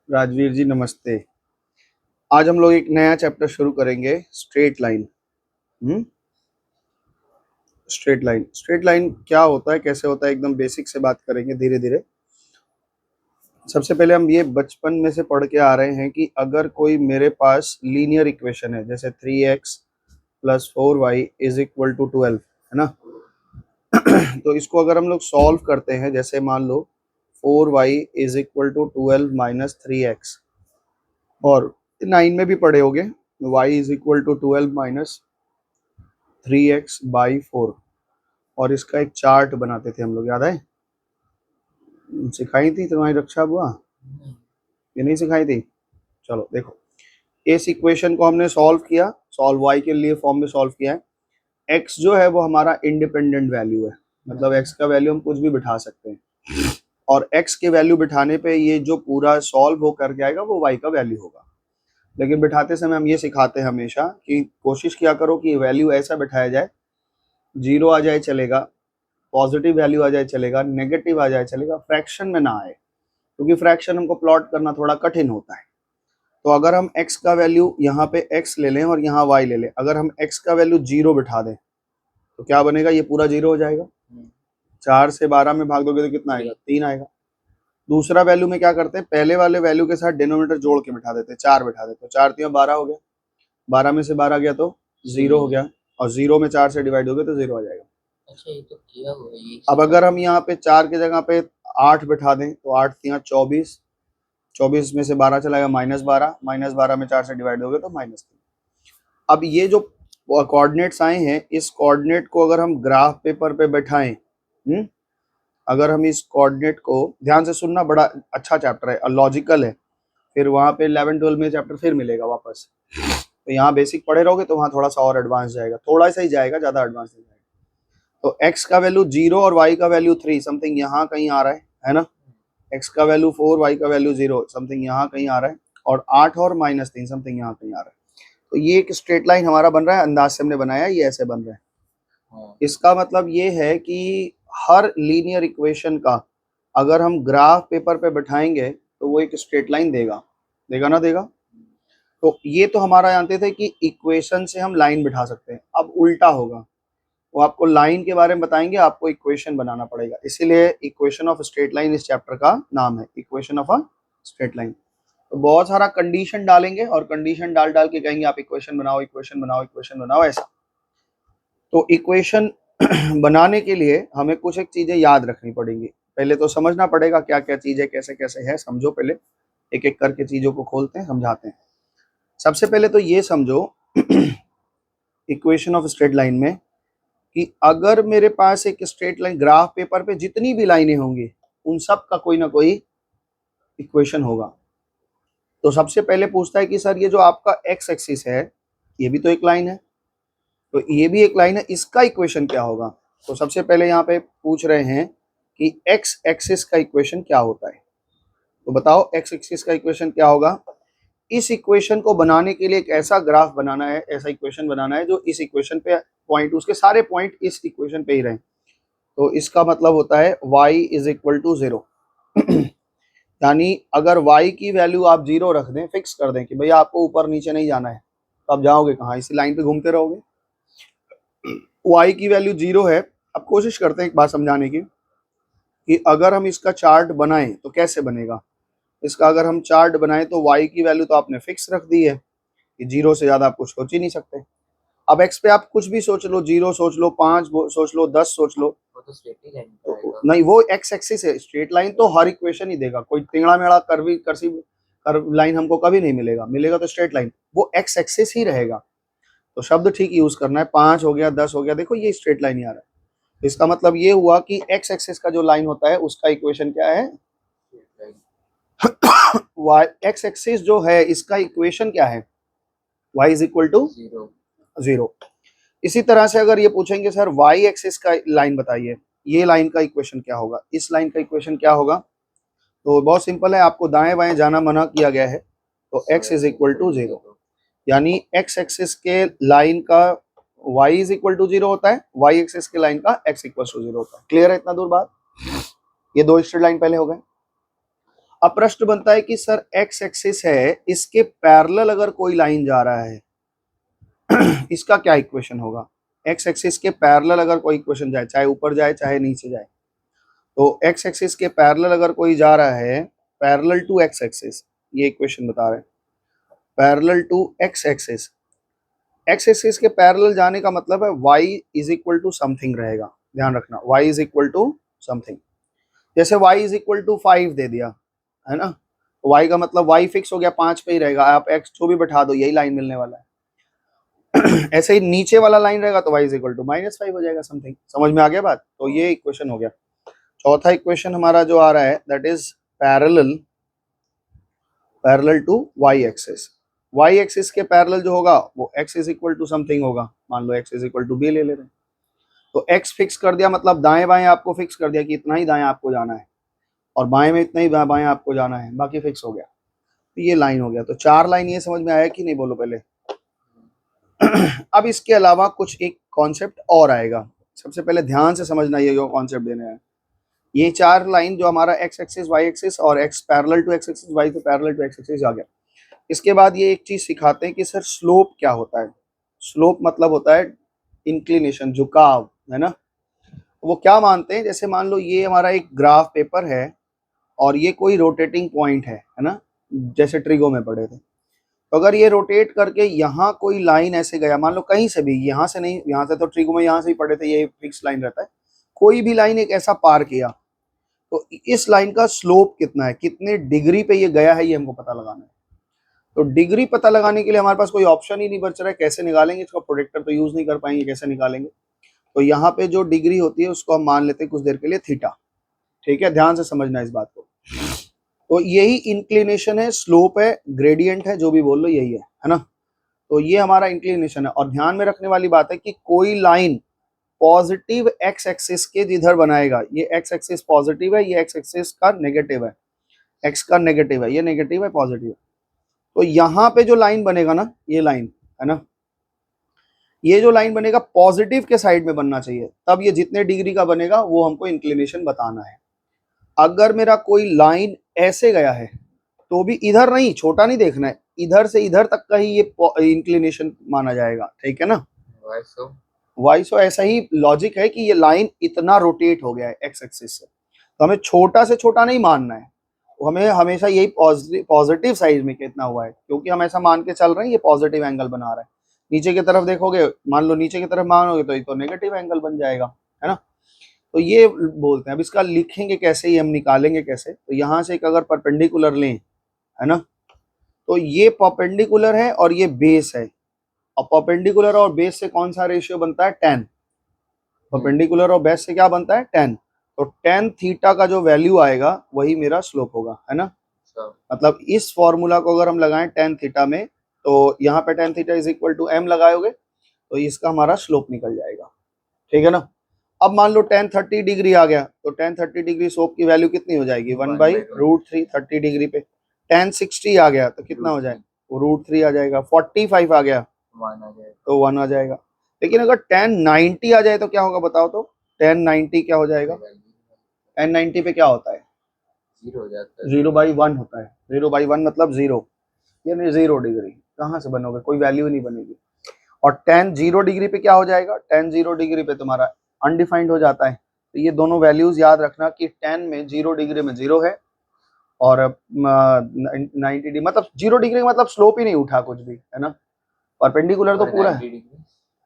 राजवीर जी नमस्ते। आज हम लोग एक नया चैप्टर शुरू करेंगे, स्ट्रेट लाइन। स्ट्रेट लाइन क्या होता है, कैसे होता है, एकदम बेसिक से बात करेंगे धीरे धीरे। सबसे पहले हम ये बचपन में से पढ़ के आ रहे हैं कि अगर कोई मेरे पास लीनियर इक्वेशन है, जैसे 3x + 4y = 12, है ना। तो इसको अगर हम लोग सॉल्व करते हैं, जैसे मान लो 4y = 12 - 3x, और 9 में भी पढ़े होगे, y = 12 - 3x/4, और इसका एक चार्ट बनाते थे हम लोग, याद है? सिखाई थी तुम्हारी रक्षा बुआ? ये नहीं सिखाई थी? चलो देखो, इस इक्वेशन को हमने सॉल्व किया, सॉल्व y के लिए फॉर्म में सॉल्व किया है। x जो है वो हमारा इंडिपेंडेंट वैल्यू है, मतलब x का वैल्यू हम कुछ भी बिठा सकते हैं, और x के वैल्यू बिठाने पे ये जो पूरा सॉल्व हो करके आएगा वो y का वैल्यू होगा। लेकिन बिठाते समय हम ये सिखाते हैं हमेशा कि कोशिश किया करो कि वैल्यू ऐसा बिठाया जाए, जीरो आ जाए चलेगा, पॉजिटिव वैल्यू आ जाए चलेगा, नेगेटिव आ जाए चलेगा, फ्रैक्शन में ना आए, क्योंकि फ्रैक्शन हमको प्लॉट करना थोड़ा कठिन होता है। तो अगर हम x का वैल्यू यहाँ पे x ले लें और यहाँ y ले लें, अगर हम x का वैल्यू 0 बिठा दें तो क्या बनेगा? ये पूरा 0 हो जाएगा। 4 से 12 में भाग दोगे तो कितना आएगा? 3 आएगा। दूसरा वैल्यू में क्या करते हैं, पहले वाले वैल्यू के साथ डिनोमिनेटर जोड़ के बिठा देते हैं, 4 बिठा देते हैं, 4 3 12 हो गया, 12 में से 12 गया तो 0 हो गया, और 0 में 4 से डिवाइड हो गया तो 0 आ जाएगा। अच्छा, ये तो किया हुआ है ये। अब अगर हम यहाँ पे 4 की जगह पे 8 बिठा दें तो 8 3 24, 24 में से 12 चला गया -12, -12 में 4 से डिवाइड हो गया तो -3। अब ये जो कोऑर्डिनेट्स आए हैं, इस कोऑर्डिनेट को अगर हम ग्राफ पेपर पे बैठाएं, अगर हम इस कोऑर्डिनेट को, ध्यान से सुनना, बड़ा अच्छा चैप्टर है, लॉजिकल है, फिर वहाँ पे 11 12 में चैप्टर फिर मिलेगा वापस। तो यहाँ बेसिक पढ़े रहोगे तो वहाँ थोड़ा सा और एडवांस जाएगा, थोड़ा सा ही जाएगा, ज़्यादा एडवांस नहीं जाएगा। तो x का वैल्यू 0 और y का वैल्यू 3 समथिंग यहाँ कहीं आ रहा है ना। x का वैल्यू 4, y का वैल्यू 0 समथिंग यहाँ कहीं आ रहा है, और 8 और -3 समथिंग यहाँ कहीं आ रहा है। तो ये एक स्ट्रेट लाइन हमारा बन रहा है, अंदाज से हमने बनाया, ये ऐसे बन रहा है। इसका मतलब ये है कि हर लीनियर इक्वेशन का अगर हम ग्राफ पेपर पे बैठाएंगे तो वो एक स्ट्रेट लाइन देगा, देगा ना देगा। तो ये तो हमारा जानते थे कि इक्वेशन से हम लाइन बिठा सकते हैं। अब उल्टा होगा, वो आपको लाइन के बारे में बताएंगे, आपको इक्वेशन बनाना पड़ेगा, इसीलिए इक्वेशन ऑफ स्ट्रेट लाइन इस चैप्टर का नाम है, equation of a straight line. तो बहुत सारा कंडीशन डालेंगे और कंडीशन डाल डाल के कहेंगे आप इक्वेशन बनाओ, इक्वेशन बनाओ, इक्वेशन बनाओ, ऐसा। तो इक्वेशन बनाने के लिए हमें कुछ एक चीजें याद रखनी पड़ेंगी, पहले तो समझना पड़ेगा क्या क्या चीज है, कैसे कैसे है, समझो। पहले एक एक करके चीजों को खोलते हैं, समझाते हैं। सबसे पहले तो ये समझो इक्वेशन ऑफ स्ट्रेट लाइन में कि अगर मेरे पास एक स्ट्रेट लाइन, ग्राफ पेपर पे जितनी भी लाइनें होंगी उन सब का कोई ना कोई इक्वेशन होगा। तो सबसे पहले पूछता है कि सर ये जो आपका एक्स एक्सिस है ये भी तो एक लाइन है, तो ये भी एक लाइन है, इसका इक्वेशन क्या होगा? तो सबसे पहले यहाँ पे पूछ रहे हैं कि एक्स एक्सिस का इक्वेशन क्या होता है। तो बताओ एक्स एक्सिस का इक्वेशन क्या होगा। इस इक्वेशन को बनाने के लिए एक ऐसा ग्राफ बनाना है, ऐसा इक्वेशन बनाना है जो इस इक्वेशन पे पॉइंट, उसके सारे पॉइंट इस इक्वेशन पे ही रहें। तो इसका मतलब होता है y = 0। यानी अगर y की वैल्यू आप 0 रख दें, फिक्स कर दें कि भैया आपको ऊपर नीचे नहीं जाना है, तो आप जाओगे कहाँ? इसी लाइन पे घूमते रहोगे। y की वैल्यू 0 है। अब कोशिश करते हैं एक बात समझाने की कि अगर हम इसका चार्ट बनाएं तो कैसे बनेगा। इसका अगर हम चार्ट बनाएं तो y की वैल्यू तो आपने फिक्स रख दी है कि 0 से ज़्यादा आप कुछ सोच ही नहीं सकते। अब x पे आप कुछ भी सोच लो, 0 सोच लो, 5 सोच लो, 10 सोच लो, वो तो स्ट्रेट ही लाइन तो नहीं, वो एक्स एक्सिस है। स्ट्रेट लाइन तो हर इक्वेशन ही देगा, कोई टेढ़ा मेढ़ा कर्वी कर्सिव कर्व लाइन हमको कभी नहीं मिलेगा, मिलेगा तो स्ट्रेट लाइन, वो एक्स एक्सिस ही रहेगा। तो शब्द ठीक यूज करना है, 5 हो गया, 10 हो गया, देखो ये स्ट्रेट लाइन ही आ रहा है। इसका मतलब ये हुआ कि एक्स एक्सिस का जो लाइन होता है उसका इक्वेशन क्या है? वाई, एक्स एक्सिस जो है इसका इक्वेशन क्या है? y = 0। इसी तरह से अगर ये पूछेंगे सर y एक्सिस का लाइन बताइए, ये लाइन का इक्वेशन क्या होगा, इस लाइन का इक्वेशन क्या होगा? तो बहुत सिंपल है, आपको दाएं बाएं जाना मना किया गया है। तो x = 0, यानी x एक्सिस के लाइन का y = 0 होता है, y एक्सिस के लाइन का x = 0 होता है। क्लियर है इतना दूर बात? ये दो स्ट्रेट लाइन पहले हो गए। अब प्रश्न बनता है कि सर एक्स एक्सिस है, इसके पैरेलल अगर कोई लाइन जा रहा है इसका क्या इक्वेशन होगा? एक्स एक्सिस के पैरेलल अगर कोई इक्वेशन जाए, चाहे ऊपर जाए चाहे नीचे जाए, तो एक्स एक्सिस के पैरेलल अगर कोई जा रहा है, पैरेलल टू एक्स एक्सिस, ये इक्वेशन बता रहे हैं, parallel to x axis, x axis के पैरेलल जाने का मतलब है y is equal to something रहेगा, ध्यान रखना, y is equal to something. जैसे y इज इक्वल टू 5 दे दिया है ना, तो y का मतलब y फिक्स हो गया 5 पे ही रहेगा, आप x जो भी बैठा दो यही लाइन मिलने वाला है। ऐसे ही नीचे वाला लाइन रहेगा तो y इज इक्वल टू -5 हो जाएगा समथिंग। समझ में आ गया बात? तो ये इक्वेशन हो गया। चौथा इक्वेशन हमारा जो आ रहा है that is parallel, parallel to y axis. y axis के पैरेलल जो होगा वो x is equal to something होगा, मान लो x is equal to b ले रहे हैं, तो x फिक्स कर दिया, मतलब दाएं बाएं आपको फिक्स कर दिया कि इतना ही दाएं आपको जाना है और बाएं में इतना ही बाएं आपको जाना है, बाकी फिक्स हो गया। तो ये लाइन हो गया। तो 4 लाइन ये समझ में आया कि नहीं, बोलो पहले। अब इसके अलावा कुछ एक कॉन्सेप्ट और आएगा, सबसे पहले ध्यान से समझना, ये जो कॉन्सेप्ट देने हैं, ये 4 लाइन जो हमारा एक्स एक्सिस वाई एक्सिस और x parallel to x axis y तो पैरेलल टू एक्स एक्सिस आ गया। इसके बाद ये एक चीज सिखाते हैं कि सर स्लोप क्या होता है। स्लोप मतलब होता है इंक्लिनेशन, झुकाव, है ना। वो क्या मानते हैं, जैसे मान लो ये हमारा एक ग्राफ पेपर है और ये कोई रोटेटिंग पॉइंट है ना, जैसे ट्रिगो में पढ़े थे। तो अगर ये रोटेट करके यहाँ कोई लाइन ऐसे गया, मान लो कहीं से भी, यहाँ से नहीं, यहाँ से तो ट्रिगो में यहाँ से ही पढ़े थे, ये फिक्स लाइन रहता है, कोई भी लाइन एक ऐसा पार किया, तो इस लाइन का स्लोप कितना है, कितने डिग्री पे ये गया है, ये हमको पता लगाना है। तो डिग्री पता लगाने के लिए हमारे पास कोई ऑप्शन ही नहीं बच रहा है, कैसे निकालेंगे इसका, प्रोडक्टर तो यूज नहीं कर पाएंगे, कैसे निकालेंगे। तो यहाँ पे जो डिग्री होती है उसको हम मान लेते हैं कुछ देर के लिए थीटा, ठीक है, ध्यान से समझना इस बात को। तो यही इंक्लिनेशन है, स्लोप है, ग्रेडियंट है, जो भी बोल लो यही है ना। तो ये हमारा इंक्लिनेशन है। और ध्यान में रखने वाली बात है कि कोई लाइन पॉजिटिव एक्स एक्सिस के जिधर बनाएगा, ये एक्स एक्सिस पॉजिटिव है, ये एक्स एक्सिस का नेगेटिव है, एक्स का नेगेटिव है, ये नेगेटिव है पॉजिटिव है, तो यहाँ पे जो लाइन बनेगा ना, ये लाइन है ना, ये जो लाइन बनेगा पॉजिटिव के साइड में बनना चाहिए, तब ये जितने डिग्री का बनेगा वो हमको इंक्लिनेशन बताना है। अगर मेरा कोई लाइन ऐसे गया है तो भी इधर नहीं, छोटा नहीं देखना है, इधर से इधर तक का ही ये इंक्लिनेशन माना जाएगा, ठीक है ना। वाइसो ऐसा ही लॉजिक है कि ये लाइन इतना रोटेट हो गया है एक्स एक्सिस से, तो हमें छोटा से छोटा नहीं मानना है, हमें हमेशा यही पॉजिटिव साइड में कितना हुआ है, क्योंकि हम ऐसा मान के चल रहे हैं ये पॉजिटिव एंगल बना रहा है। नीचे की तरफ देखोगे, मान लो नीचे की तरफ मानोगे तो ये तो नेगेटिव एंगल बन जाएगा, है ना। तो ये बोलते हैं। अब इसका लिखेंगे कैसे, ये हम निकालेंगे कैसे, तो यहाँ से एक अगर परपेंडिकुलर लें, है ना, तो ये परपेंडिकुलर है और ये बेस है, और परपेंडिकुलर और बेस से कौन सा रेशियो बनता है, 10। परपेंडिकुलर और बेस से क्या बनता है, 10। तो tan थीटा का जो वैल्यू आएगा वही मेरा स्लोप होगा, है ना। मतलब इस फॉर्मूला को अगर हम लगाएं tan थीटा में, तो यहाँ पे tan theta is equal to m लगाओगे तो इसका हमारा स्लोप निकल जाएगा, ठीक है ना। अब मान लो tan 30 डिग्री आ गया, तो tan 30 डिग्री स्लोप की वैल्यू कितनी हो जाएगी, 1/√3। 30 डिग्री पे tan 60 आ गया तो कितना हो जाएगा, √3 आ जाएगा। 45 आ गया तो 1 आ जाएगा। लेकिन अगर tan 90 आ जाए तो क्या होगा बताओ, तो tan 90 क्या हो जाएगा, tan 90 पे क्या होता है, 0/1 होता है। 0/1 मतलब 0, यानी 0 डिग्री। कहाँ से बनोगे, कोई वैल्यू नहीं बनेगी। और tan 0 डिग्री पे क्या हो जाएगा, tan 0 डिग्री पे तुम्हारा अनडिफाइंड हो जाता है। तो ये दोनों वैल्यूज याद रखना कि tan में 0 डिग्री में 0 है, और 90 डिग्री मतलब 0 डिग्री मतलब स्लोप ही नहीं उठा कुछ भी, है ना। परपेंडिकुलर तो पूरा है,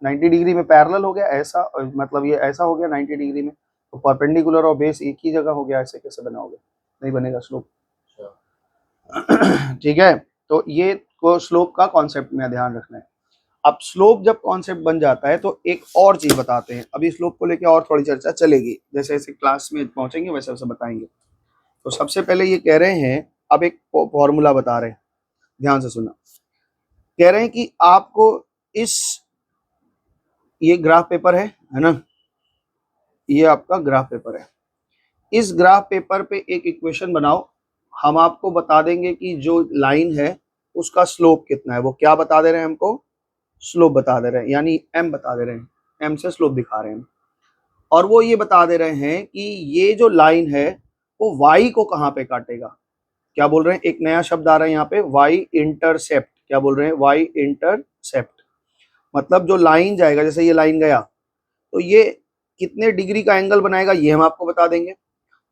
90 डिग्री में पैरेलल हो गया ऐसा, मतलब ये ऐसा हो गया 90 डिग्री में, तो परपेंडिकुलर और बेस एक ही जगह हो गया, ऐसे कैसे बनाओगे, नहीं बनेगा स्लोप। ठीक है, तो ये को स्लोप का कॉन्सेप्ट में ध्यान रखना है। अब स्लोप जब कॉन्सेप्ट बन जाता है तो एक और चीज बताते हैं, अभी स्लोप को लेकर और थोड़ी चर्चा चलेगी, जैसे जैसे क्लास में पहुंचेंगे वैसे वैसे बताएंगे। तो सबसे पहले ये कह रहे हैं, अब एक फॉर्मूला बता रहे हैं, ध्यान से सुना। कह रहे हैं कि आपको ये ग्राफ पेपर है ना, ये आपका ग्राफ पेपर है, इस ग्राफ पेपर पे एक इक्वेशन बनाओ, हम आपको बता देंगे कि जो लाइन है उसका स्लोप कितना है। वो क्या बता दे रहे हैं हमको, स्लोप बता दे रहे हैं, यानी m बता दे रहे हैं, m से स्लोप दिखा रहे हैं। और वो ये बता दे रहे हैं कि ये जो लाइन है वो y को कहाँ पे काटेगा, क्या बोल रहे हैं, एक नया शब्द आ रहा है यहाँ पे, वाई इंटरसेप्ट। क्या बोल रहे हैं, वाई इंटरसेप्ट। मतलब जो लाइन जाएगा, जैसे ये लाइन गया तो ये कितने डिग्री का एंगल बनाएगा ये हम आपको बता देंगे,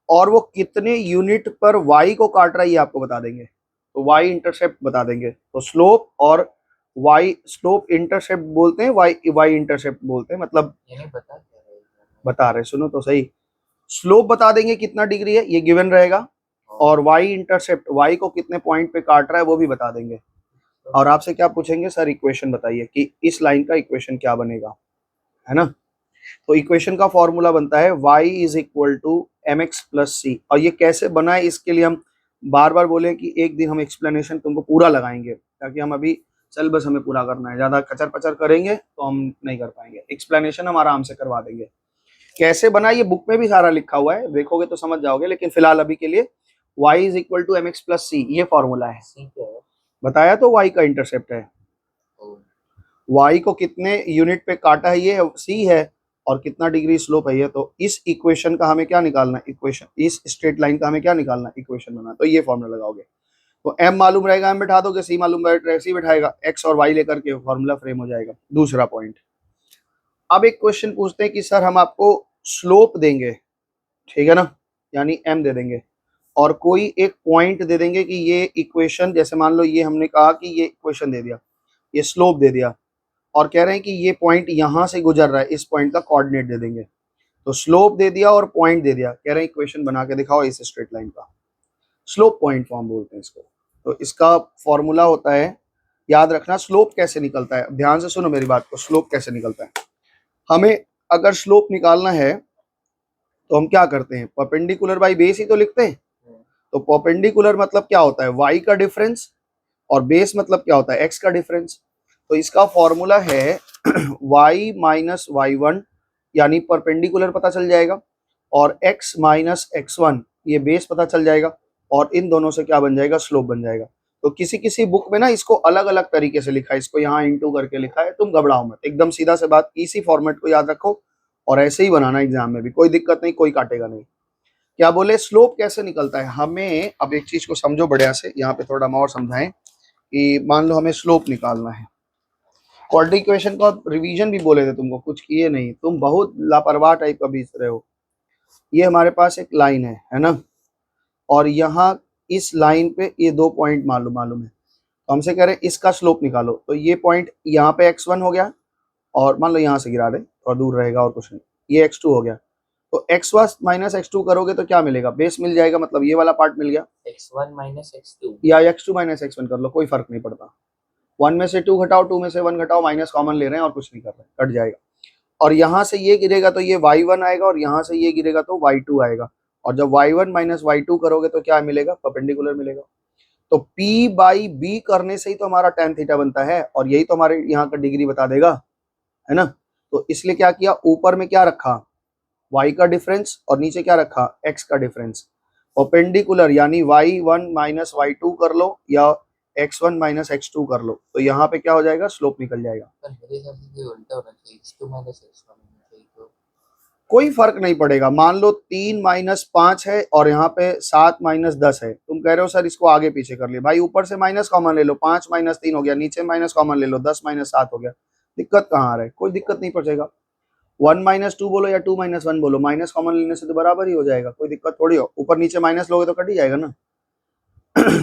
और वो कितने यूनिट पर वाई को काट रहा है ये आपको बता देंगे। तो वाई इंटरसेप्ट बता देंगे। तो स्लोप और वाई, स्लोप इंटरसेप्ट बोलते हैं, वाई वाई इंटरसेप्ट बोलते हैं। मतलब ये नहीं बता क्या रहे हैं। बता रहे, सुनो तो सही। स्लोप बता देंगे कितना डिग्री है ये गिवन रहेगा, और वाई इंटरसेप्ट, वाई को कितने पॉइंट पे काट रहा है वो भी बता देंगे। और आपसे क्या पूछेंगे, सर इक्वेशन बताइए कि इस लाइन का इक्वेशन क्या बनेगा, है ना। तो इक्वेशन का फॉर्मूला बनता है y is equal to m x plus c. और ये कैसे बना है इसके लिए हम बार बार बोले कि एक दिन हम एक्सप्लेनेशन तुमको पूरा लगाएंगे, ताकि हम अभी सिलेबस हमें पूरा करना है, ज़्यादा कचर पचर करेंगे तो हम नहीं कर पाएंगे। एक्सप्लेनेशन हम आराम से करवा देंगे। कैसे बना ये बुक में भी सारा लिखा हुआ है, देखोगे तो समझ जाओगे, लेकिन फिलहाल अभी के लिए y is equal to m x plus c ये फॉर्मूला है। सी क्या है? बताया तो y का इंटरसेप्ट है, ओ, y को कितने यूनिट पे काटा है ये c है, और कितना डिग्री स्लोप है ये। तो इस इक्वेशन का हमें क्या निकालना है, इक्वेशन, इस स्ट्रेट लाइन का हमें क्या निकालना है, इक्वेशन बना। तो ये फॉर्मूला लगाओगे तो m मालूम रहेगा, m बैठा दोगे, c मालूम रहेगा, c बैठाएगा, x और y लेकर के फॉर्मूला फ्रेम हो जाएगा। दूसरा पॉइंट, अब एक क्वेश्चन पूछते हैं कि सर हम आपको स्लोप देंगे, ठीक है ना, यानी m दे देंगे, और कोई एक पॉइंट दे देंगे कि ये इक्वेशन, जैसे मान लो ये हमने कहा कि ये इक्वेशन दे दिया, ये स्लोप दे दिया, और कह रहे हैं कि ये पॉइंट यहां से गुजर रहा है, इस पॉइंट का कोऑर्डिनेट दे देंगे। तो स्लोप दे दिया और पॉइंट दे दिया, कह रहे हैं इक्वेशन बना के दिखाओ इस स्ट्रेट लाइन का। स्लोप पॉइंट फॉर्म बोलते हैं इसको। तो इसका फॉर्मूला होता है, याद रखना स्लोप कैसे निकलता है, ध्यान से सुनो मेरी बात को, स्लोप कैसे निकलता है। हमें अगर स्लोप निकालना है तो हम क्या करते हैं, परपेंडिकुलर बाई बेस ही तो लिखते हैं। तो परपेंडिकुलर मतलब क्या होता है, y का डिफरेंस, और बेस मतलब क्या होता है, x का डिफरेंस। तो इसका फॉर्मूला है y माइनस y1, यानी परपेंडिकुलर पता चल जाएगा, और x माइनस x1 ये बेस पता चल जाएगा, और इन दोनों से क्या बन जाएगा, स्लोप बन जाएगा। तो किसी किसी बुक में ना इसको अलग अलग तरीके से लिखा है, इसको यहाँ इंटू करके लिखा है, तुम घबराओ मत, एकदम सीधा से बात, इसी फॉर्मेट को याद रखो और ऐसे ही बनाना एग्जाम में भी, कोई दिक्कत नहीं, कोई काटेगा नहीं। क्या बोले, स्लोप कैसे निकलता है हमें, अब एक चीज को समझो बढ़िया से, यहाँ पे थोड़ा हम और समझाएं कि मान लो हमें स्लोप निकालना है। क्वाड्रेटिक इक्वेशन का रिवीजन भी बोले थे तुमको, कुछ किए नहीं, तुम बहुत लापरवाह टाइप का बीत रहे हो। ये हमारे पास एक लाइन है ना, और यहाँ इस लाइन पे ये दो पॉइंट मालूम है, तो हमसे कह रहे हैं इसका स्लोप निकालो। तो ये पॉइंट यहाँ पे x1 हो गया, और मान लो यहाँ से गिरा दे, थोड़ा दूर रहेगा और कुछ नहीं, ये x2 हो गया। तो x1 माइनस x2 करोगे तो क्या मिलेगा, बेस मिल जाएगा, मतलब ये वाला पार्ट मिल गया, x1 माइनस x2 या x2 माइनस x1 कर लो, कोई फर्क नहीं पड़ता। 1 में से 2 घटाओ, 2 में से 1 घटाओ, माइनस कॉमन ले रहे हैं और कुछ नहीं कर रहे हैं, कट जाएगा। और यहाँ से ये गिरेगा तो ये y1 आएगा, और यहाँ से ये गिरेगा तो y2 आएगा, और जब y1 माइनस y2 करोगे तो क्या मिलेगा, परपेंडिकुलर मिलेगा। तो p बाई b करने से ही तो हमारा tan थीटा बनता है, और यही तो हमारे यहाँ का डिग्री बता देगा, है ना। तो इसलिए क्या किया, ऊपर में क्या रखा, y का डिफरेंस, और नीचे क्या रखा, x का डिफरेंस। परपेंडिकुलर यानी y1 माइनस y2 कर लो, या x1 माइनस x2 कर लो, तो यहाँ पे क्या हो जाएगा, स्लोप निकल जाएगा। पर मेरे हिसाब से ये उल्टा होना चाहिए, x2 माइनस x1 होना चाहिए। तो कोई फर्क नहीं पड़ेगा, मान लो 3 माइनस 5 है और यहाँ पे 7 माइनस 10 है, तुम कह रहे हो सर इसको आगे पीछे कर लिए, भाई ऊपर से माइनस कॉमन ले लो, 5 माइनस 3 हो गया, नीचे माइनस कॉमन ले लो, 10 माइनस 7 हो गया, दिक्कत कहाँ आ रहा है, कोई दिक्कत नहीं पड़ेगा। 1 माइनस 2 बोलो या 2 माइनस 1 बोलो, माइनस कॉमन लेने से तो बराबर ही हो जाएगा, कोई दिक्कत थोड़ी हो, ऊपर नीचे माइनस लोगे तो कट ही जाएगा ना।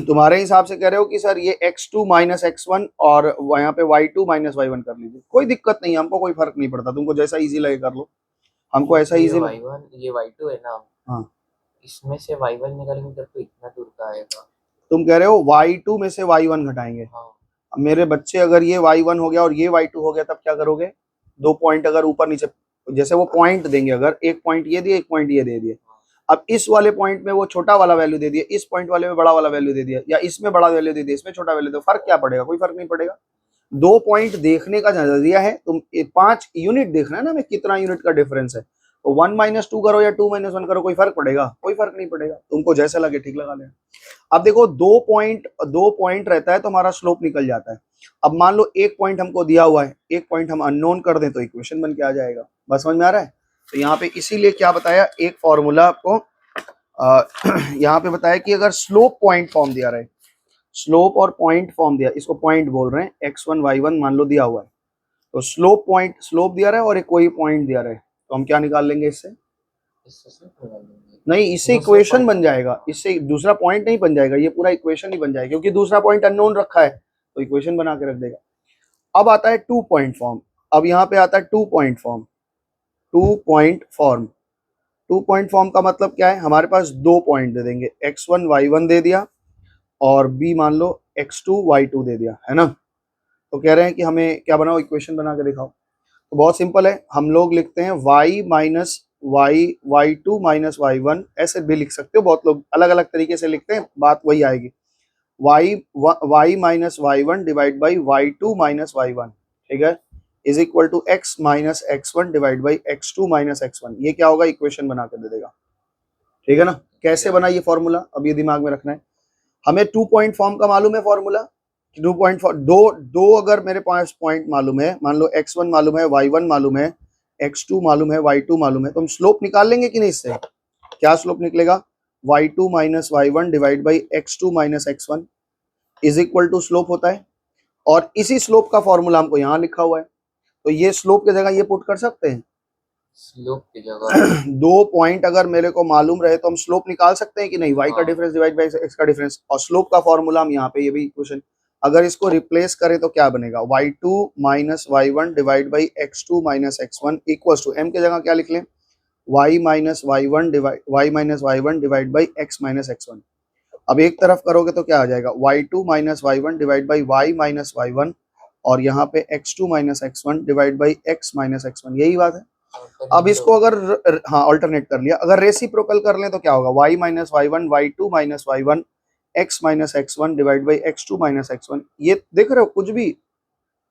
तुम्हारे हिसाब से कह रहे हो कि सर ये x2 माइनस x1 और यहाँ पे y2 माइनस y1 कर लीजिए, कोई दिक्कत नहीं, हमको कोई फर्क नहीं पड़ता, तुमको जैसा इजी लगे कर लो, हमको ऐसा ये इजी। y1 ये y2 है ना, हाँ, इसमें से y1 निकालेंगे तब तो इतना दूर का आएगा। तुम कह रहे हो y2 में से y1 घटाएंगे। हाँ अब मेरे बच्चे, अगर ये y1 हो गया और ये y2 हो गया तब क्या करोगे, दो पॉइंट अगर ऊपर नीचे, जैसे वो पॉइंट देंगे, अगर एक पॉइंट ये दिए, एक पॉइंट ये दे दिए, अब इस वाले पॉइंट में वो छोटा वाला वैल्यू दे दिया, इस पॉइंट वाले में बड़ा वाला वैल्यू दे दिया, या इसमें बड़ा वैल्यू दे दिया, इसमें छोटा वैल्यू दे, फर्क क्या पड़ेगा, कोई फर्क नहीं पड़ेगा। दो पॉइंट देखने का नजरिया है, तुम 5 यूनिट देखना है ना, में कितना यूनिट का डिफरेंस है, तो 1 माइनस 2 करो या 2 माइनस 1 करो, कोई फर्क पड़ेगा, कोई फर्क नहीं पड़ेगा, तुमको जैसा लगे ठीक लगा लेना। अब देखो, दो पॉइंट रहता है तो हमारा स्लोप निकल जाता है। अब मान लो एक पॉइंट हमको दिया हुआ है, एक पॉइंट हम अननोन कर दें तो इक्वेशन बन के आ जाएगा, बस समझ में आ रहा है। तो यहाँ पे इसीलिए क्या बताया, एक फॉर्मूला आपको यहाँ पे बताया कि अगर स्लोप पॉइंट फॉर्म दिया रहे, स्लोप और पॉइंट फॉर्म दिया, इसको पॉइंट बोल रहे हैं, x1 y1 मान लो दिया हुआ है, तो स्लोप पॉइंट, स्लोप दिया रहा है और एक कोई पॉइंट दिया रहा है, तो हम क्या निकाल लेंगे इससे? इससे सिर्फ निकाल देंगे। नहीं, इससे दूसरे इक्वेशन point बन जाएगा, इससे दूसरा पॉइंट नहीं बन जाएगा, ये पूरा इक्वेशन ही बन जाएगा, क्योंकि दूसरा पॉइंट अननोन रखा है तो इक्वेशन बना के रख देगा। अब आता है 2 पॉइंट फॉर्म। अब यहाँ पे आता है 2 point form. 2 point form, 2 point form का मतलब क्या है? हमारे पास दो पॉइंट दे देंगे, x1 y1 दे दिया और b मान लो x2 y2 दे दिया, है ना। तो कह रहे हैं कि हमें क्या बनाओ, इक्वेशन बना के दिखाओ। तो बहुत सिंपल है, हम लोग लिखते हैं y minus Y, y2 minus y1, ऐसे भी लिख सकते हो, बहुत लोग अलग अलग तरीके से लिखते हैं, बात वही आएगी। y minus y1 divide by y2 minus y1, ठीक है, is equal to x minus x1 divide by x2 minus x1। ये क्या होगा, इक्वेशन बना के दे देगा, ठीक है ना। कैसे बना ये फॉर्मूला, अब ये दिमाग में रखना है। हमें 2 पॉइंट फॉर्म का मालूम है फॉर्मूला, 2 पॉइंट दो दो अगर मेरे पास पॉइंट मालूम है, मान लो x1 मालूम है, y1 मालूम है, x2 मालूम है, y2 मालूम है, तो हम स्लोप निकाल लेंगे कि नहीं इससे? क्या स्लोप निकलेगा? y2 minus y1 divide by x2 minus x1 is equal to slope होता है, और इसी स्लोप का फॉर्मूला हमको यहाँ लिखा हुआ है, तो ये स्लोप की जगह ये पुट कर सकते हैं। स्लोप की जगह दो पॉइंट अगर मेरे को मालूम रहे तो हम स्लोप निकाल सकते हैं कि नहीं, y का हाँ। डिफरेंस डिवाइड बाई x का डिफरेंस, और स्लोप का फॉर्मूला हम यहाँ पे, ये भी इक्वेशन अगर इसको रिप्लेस करें तो क्या बनेगा, y2 minus y1 divide by x2 minus x1 equal to m की जगह क्या लिख लें, y minus y1 divide by x minus x1। अब एक तरफ करोगे तो क्या आ जाएगा, y2 minus y1 divide by y minus y1, और यहाँ पे x2 minus x1 divide by x minus x1, यही बात है। अब इसको अगर हाँ अल्टरनेट कर लिया, अगर रेसिप्रोकल कर लें तो क्या होगा, y minus y1 y2 minus y1 x minus x1 divide by x2 minus x1। ये देख रहे हो कुछ भी,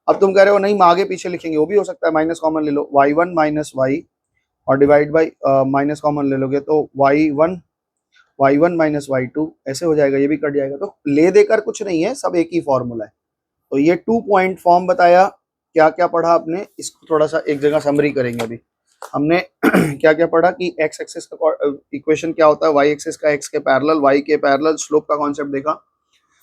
अब तुम कह रहे हो नहीं हम आगे पीछे लिखेंगे, वो भी हो सकता है, माइनस कॉमन ले लो, y1 माइनस y और डिवाइड बाई माइनस कॉमन ले लोगे तो y1 माइनस y2 ऐसे हो जाएगा, ये भी कट जाएगा। तो ले देकर कुछ नहीं है, सब एक ही फॉर्मूला है। तो ये 2 पॉइंट फॉर्म बताया। क्या क्या पढ़ा आपने, इसको थोड़ा सा एक जगह समरी करेंगे। अभी हमने क्या क्या पढ़ा कि x एक्सिस का इक्वेशन क्या होता है, y एक्सिस का x के पैरेलल, y के पैरेलल, स्लोप का कॉन्सेप्ट देखा।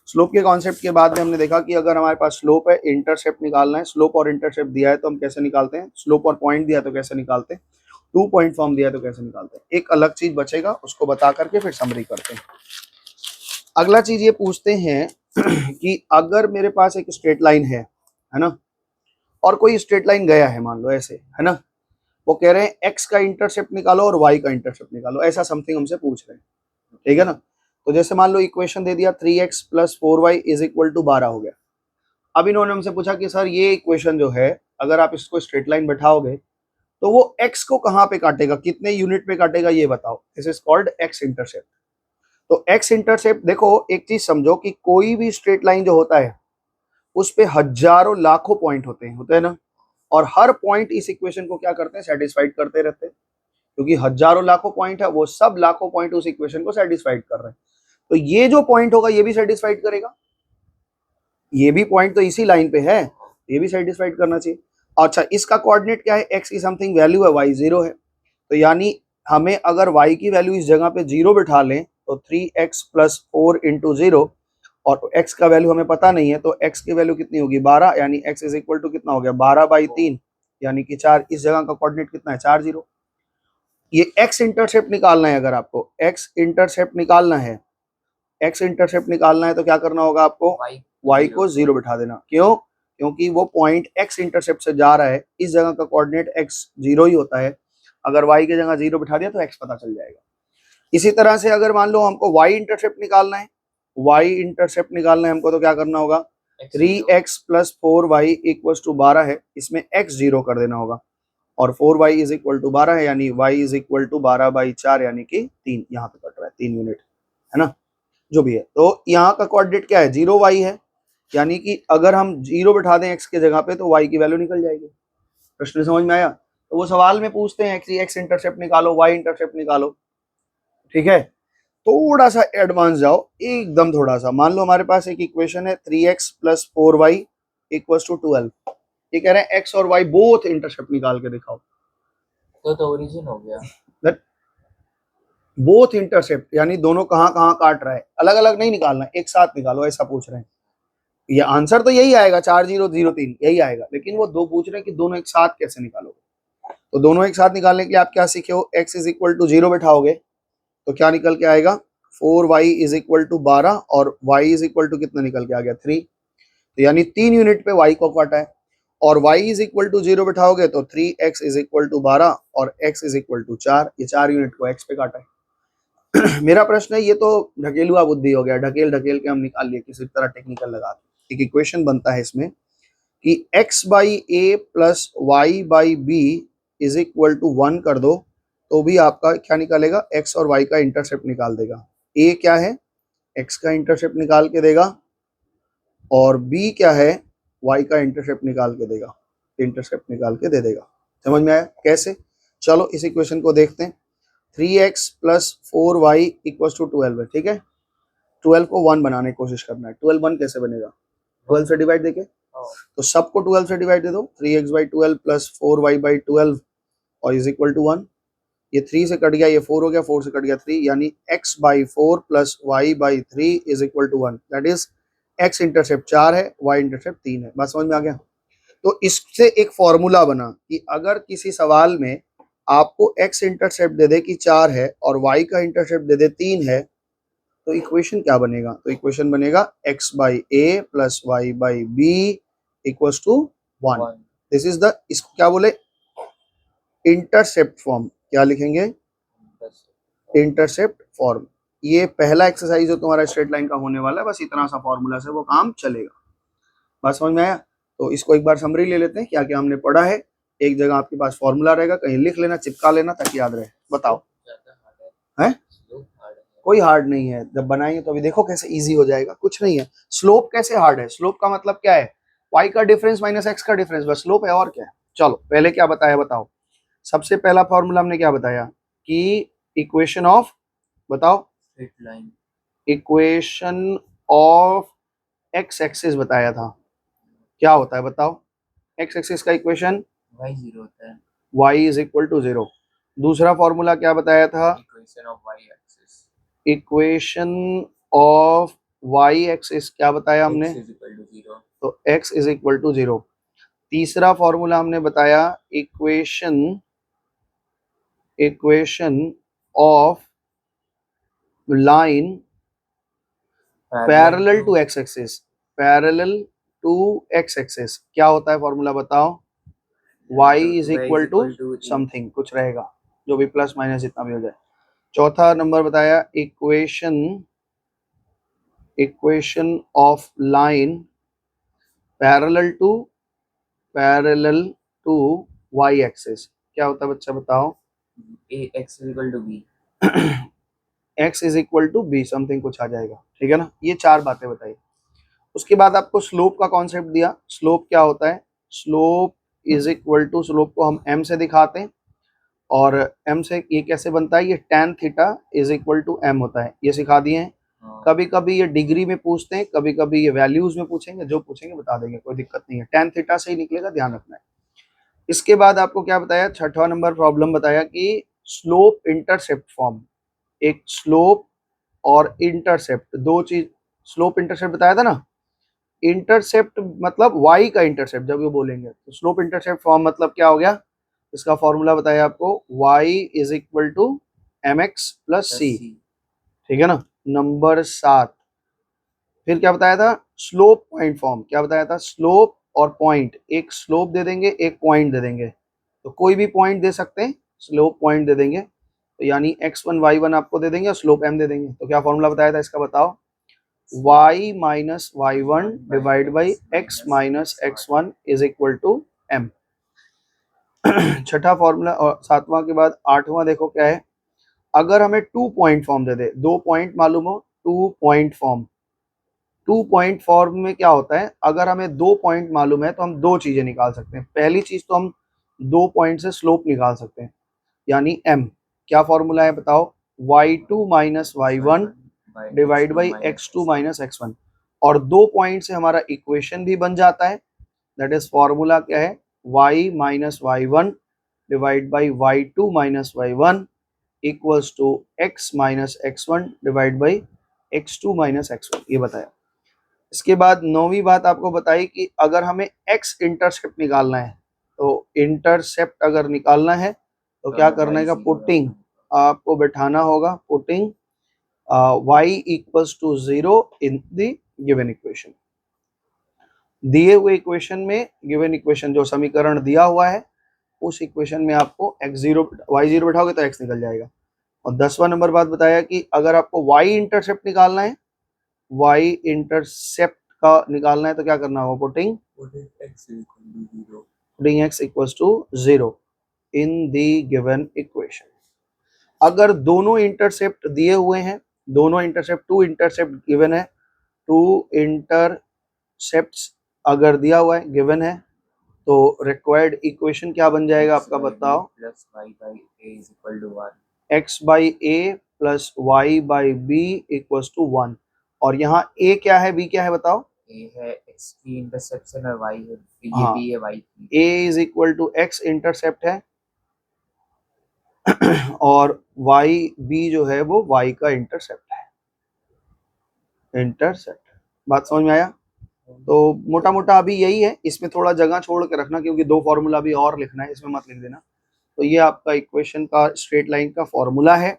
स्लोप के कॉन्सेप्ट के बाद में हमने देखा कि अगर हमारे पास स्लोप है, इंटरसेप्ट निकालना है, स्लोप और इंटरसेप्ट दिया है तो हम कैसे निकालते हैं, स्लोप और पॉइंट दिया तो कैसे निकालते हैं, 2 पॉइंट फॉर्म दिया तो कैसे निकालते हैं। एक अलग चीज बचेगा, उसको बता करके फिर समरी करते हैं। अगला चीज ये पूछते हैं कि अगर मेरे पास एक स्ट्रेट लाइन है ना, और कोई स्ट्रेट लाइन गया है, मान लो ऐसे, है ना, वो कह रहे हैं x का इंटरसेप्ट निकालो और y का इंटरसेप्ट निकालो, ऐसा समथिंग हमसे पूछ रहे हैं, ठीक है ना। तो जैसे मान लो इक्वेशन दे दिया 3x plus 4y is equal to 12 हो गया। अब इन्होंने हमसे पूछा कि सर ये इक्वेशन जो है, अगर आप इसको स्ट्रेट लाइन बैठाओगे तो वो x को कहाँ पे काटेगा, कितने यूनिट पे काटेगा, ये बताओ। This is called x intercept. तो x इंटरसेप्ट, देखो एक चीज समझो कि कोई भी स्ट्रेट लाइन जो होता है उस पे हजारों लाखों पॉइंट होते हैं ना, और हर पॉइंट इस इक्वेशन को क्या करते हैं, सेटिस्फाइड करते रहते हैं, क्योंकि हजारों लाखों पॉइंट है, वो सब लाखों पॉइंट उस इक्वेशन को सेटिस्फाइड कर रहे हैं। तो ये जो पॉइंट होगा ये भी सेटिस्फाइड करेगा, ये भी पॉइंट तो इसी लाइन पे है, ये भी सेटिस्फाइड करना चाहिए। अच्छा, इसका कोऑर्डिनेट क्या है, x की समथिंग वैल्यू है, y 0 है, तो यानी हमें अगर y की वैल्यू इस जगह पे 0 बिठा लें तो 3x प्लस 4 इंटू 0, और x का वैल्यू हमें पता नहीं है, तो x की वैल्यू कितनी होगी, 12, यानी x इज इक्वल टू कितना हो गया, 12/3, यानी कि 4। इस जगह का कोऑर्डिनेट कितना है, 4 0। ये x इंटरसेप्ट निकालना है, अगर आपको x इंटरसेप्ट निकालना है, x इंटरसेप्ट निकालना है तो क्या करना होगा आपको, y को 0 बिठा देना। क्यों? क्योंकि वो पॉइंट x इंटरसेप्ट से जा रहा है, इस जगह का कोऑर्डिनेट x 0 ही होता है, अगर y की जगह 0 बिठा दिया तो x पता चल जाएगा। इसी तरह से अगर मान लो हमको y इंटरसेप्ट निकालना है, y इंटरसेप्ट निकालना है हमको, तो क्या करना होगा, 3x plus 4y equal to 12 है, इसमें x 0 कर देना होगा, और 4y इज इक्वल टू 12 है, यानी y इज इक्वल टू 12/4, यानी कि 3, यहाँ पे कट रहा है 3 यूनिट, है ना, जो भी है। तो यहाँ का कोऑर्डिनेट क्या है, 0y है, यानी कि अगर हम 0 बिठा दें x के जगह पे तो y की वैल्यू निकल जाएगी। प्रश्न समझ में आया? तो वो सवाल में पूछते हैं x इंटरसेप्ट निकालो, y इंटरसेप्ट निकालो, ठीक है। थोड़ा सा एडवांस जाओ, एकदम थोड़ा सा, मान लो हमारे पास एक इक्वेशन है 3x plus 4y equal to 12, ये कह रहे हैं x और y बोथ इंटरसेप्ट निकाल के दिखाओ। तो ओरिजिन हो गया। That बोथ इंटरसेप्ट यानी दोनों कहाँ कहाँ काट रहा है, अलग अलग नहीं निकालना, एक साथ निकालो, ऐसा पूछ रहे हैं। ये आंसर तो यही आएगा 4003 यही आएगा, लेकिन वो दो पूछ रहे हैं कि दोनों एक साथ कैसे निकालोगे। तो दोनों एक साथ निकालने के लिए आप क्या सीखे हो, x इज इक्वल टू 0 बैठाओगे तो क्या निकल के आएगा 4y इज इक्वल टू 12 और y इज इक्वल टू कितना निकल के आ गया 3। तो यानी 3 यूनिट पे y को काटा है, और y इज इक्वल टू 0 बैठाओगे तो 3x इज इक्वल टू 12 और x इज इक्वल टू 4, ये 4 यूनिट को x पे काटा है। मेरा प्रश्न है, ये तो ढकेलुआ बुद्धि हो गया, ढकेल ढकेल के हम निकाल लिए किसी तरह टेक्निकल लगा के। एक इक्वेशन बनता है इसमें कि x by a plus y by b is equal to 1 कर दो तो भी आपका क्या निकालेगा, x और y का इंटरसेप्ट निकाल देगा। a क्या है, x का इंटरसेप्ट निकाल के देगा, और b क्या है, y का इंटरसेप्ट निकाल के देगा, इंटरसेप्ट निकाल के दे देगा। समझ में आया कैसे? चलो इस इक्वेशन को देखते हैं। 3x plus 4y equal to 12 है, ठीक है। 12 को 1 बनाने की कोशिश करना है। 12 1 कैसे बनेगा, 12 से डिवाइड देके, तो सबको 12 से डिवाइड दे दो। 3x by 12 plus 4y by 12 और इज इक्वल टू 1। ये 3 से कट गया, ये 4 हो गया, 4 से कट गया 3, यानी x by 4 plus y by 3 is equal to 1। That is x intercept 4 है, y इंटरसेप्ट 3 है। बात समझ में आ गया? तो इससे एक फॉर्मूला बना कि अगर किसी सवाल में आपको x इंटरसेप्ट दे दे कि 4 है और y का इंटरसेप्ट दे दे 3 है, तो इक्वेशन क्या बनेगा? तो इक्वेशन बनेगा x by a plus y by b equals to 1। This is the, इसको क्या बोले, इंटरसेप्ट फॉर्म। क्या लिखेंगे, इंटरसेप्ट फॉर्म। ये पहला एक्सरसाइज जो तुम्हारा स्ट्रेट लाइन का होने वाला है, बस इतना सा फॉर्मूला से वो काम चलेगा। बात समझ में आया? तो इसको एक बार समरी ले लेते हैं, क्या क्या हमने पढ़ा है। एक जगह आपके पास फॉर्मूला रहेगा, कहीं लिख लेना, चिपका लेना ताकि याद रहे। बताओ, है कोई हार्ड नहीं है, जब बनाएंगे तो अभी देखो कैसे इजी हो जाएगा। कुछ नहीं है। स्लोप कैसे हार्ड है, स्लोप का मतलब क्या है, y का डिफरेंस माइनस x का डिफरेंस, बस स्लोप है और क्या है। चलो पहले क्या बताया बताओ। सबसे पहला फॉर्मूला हमने क्या बताया कि इक्वेशन ऑफ, बताओ, इक्वेशन ऑफ x एक्सिस बताया था। क्या होता है बताओ, x एक्सिस का इक्वेशन y 0 होता है, y इज इक्वल टू 0। दूसरा फॉर्मूला क्या बताया था, equation of y axis, equation of y axis क्या बताया हमने, x इज इक्वल टू 0, तो x इज इक्वल टू 0। तीसरा फॉर्मूला हमने बताया equation of line parallel to x axis, parallel to x axis क्या होता है फॉर्मूला बताओ, y is equal to something कुछ रहेगा, जो भी प्लस माइनस जितना भी हो जाए। चौथा नंबर बताया equation of line parallel to y axis क्या होता है बच्चा बताओ, x is equal to b, x is equal to b something कुछ आ जाएगा, ठीक है ना। ये चार बातें बताई। उसके बाद आपको स्लोप का कॉन्सेप्ट दिया। स्लोप क्या होता है, slope is equal to, slope को हम m से दिखाते हैं, और m से ये कैसे बनता है, ये tan theta is equal to m होता है, ये सिखा दिए हैं। कभी कभी ये डिग्री में पूछते हैं, कभी कभी ये वैल्यूज में पूछेंगे, जो पूछेंगे बता देंगे, कोई दिक्कत नहीं है। tan थीटा से ही निकलेगा, ध्यान रखना है। इसके बाद आपको क्या बताया, छठवां नंबर प्रॉब्लम बताया कि स्लोप इंटरसेप्ट फॉर्म, एक स्लोप और इंटरसेप्ट दो चीज, स्लोप इंटरसेप्ट बताया था ना। इंटरसेप्ट मतलब y का इंटरसेप्ट जब ये बोलेंगे, तो स्लोप इंटरसेप्ट फॉर्म मतलब क्या हो गया, इसका फॉर्मूला बताया आपको, y is equal to mx plus c, ठीक है ना। नंबर 7 फिर क्या बताया था, स्लोप पॉइंट फॉर्म। क्या बताया था, स्लोप और पॉइंट, एक स्लोप दे देंगे एक पॉइंट दे देंगे, तो कोई भी पॉइंट दे सकते हैं, स्लोप पॉइंट दे देंगे, तो यानी x1 y1 आपको दे देंगे और स्लोप m दे देंगे। तो क्या फॉर्मूला बताया था इसका बताओ, y minus y1 divide by x minus x1 is equal to m। छठा फॉर्मूला, और सातवां के बाद आठवां देखो क्या है, अगर हमें 2 पॉइंट फॉर्म दे दे, 2 पॉइंट मालूम हो, 2 पॉइंट फॉर्म, 2 पॉइंट फॉर्म में क्या होता है, अगर हमें 2 पॉइंट मालूम है तो हम दो चीजें निकाल सकते हैं। पहली चीज तो हम 2 पॉइंट से स्लोप निकाल सकते हैं, यानी m। क्या फॉर्मूला है बताओ, y2 minus y1 divide by x2 minus x1, और 2 पॉइंट से हमारा इक्वेशन भी बन जाता है। दैट इज फॉर्मूला क्या है, y minus y1 divide by y2 minus y1 equals to x minus x1 divide by x2 minus x1, ये बताया। इसके बाद नौवीं बात आपको बताई कि अगर हमें x इंटरसेप्ट निकालना है, तो इंटरसेप्ट अगर निकालना है तो क्या करना है, पुटिंग आपको बैठाना होगा, putting y equals to 0 in the given equation. दिए हुए इक्वेशन में, गिवन इक्वेशन जो समीकरण दिया हुआ है उस इक्वेशन में आपको x0 y0 बैठाओगे तो x निकल जाएगा। और 10वां नंबर बात बताया कि अगर आपको y इंटरसेप्ट निकालना है, y इंटरसेप्ट का निकालना है तो क्या करना होगा, putting x equals to 0 in the given equation. अगर दोनों इंटरसेप्ट दिए हुए हैं, दोनों इंटरसेप्ट, टू इंटरसेप्ट गिवन है, टू इंटरसेप्ट्स अगर दिया हुआ है, गिवन है, तो रिक्वायर्ड इक्वेशन क्या बन जाएगा आपका, बताओ। x by a plus y by b equals to 1। और यहाँ a क्या है, b क्या है, बताओ। a है x की इंटरसेप्शन और y है, ये हाँ, b है y की। a is equal to x intercept है और y b जो है वो y का इंटरसेप्ट है, इंटरसेप्ट। बात समझ में आया। तो मोटा मोटा अभी यही है, इसमें थोड़ा जगह छोड़ के रखना क्योंकि 2 फॉर्मूला भी और लिखना है, इसमें मत लिख देना। तो ये आपका इक्वेशन का स्ट्रेट लाइन का फॉर्मूला है,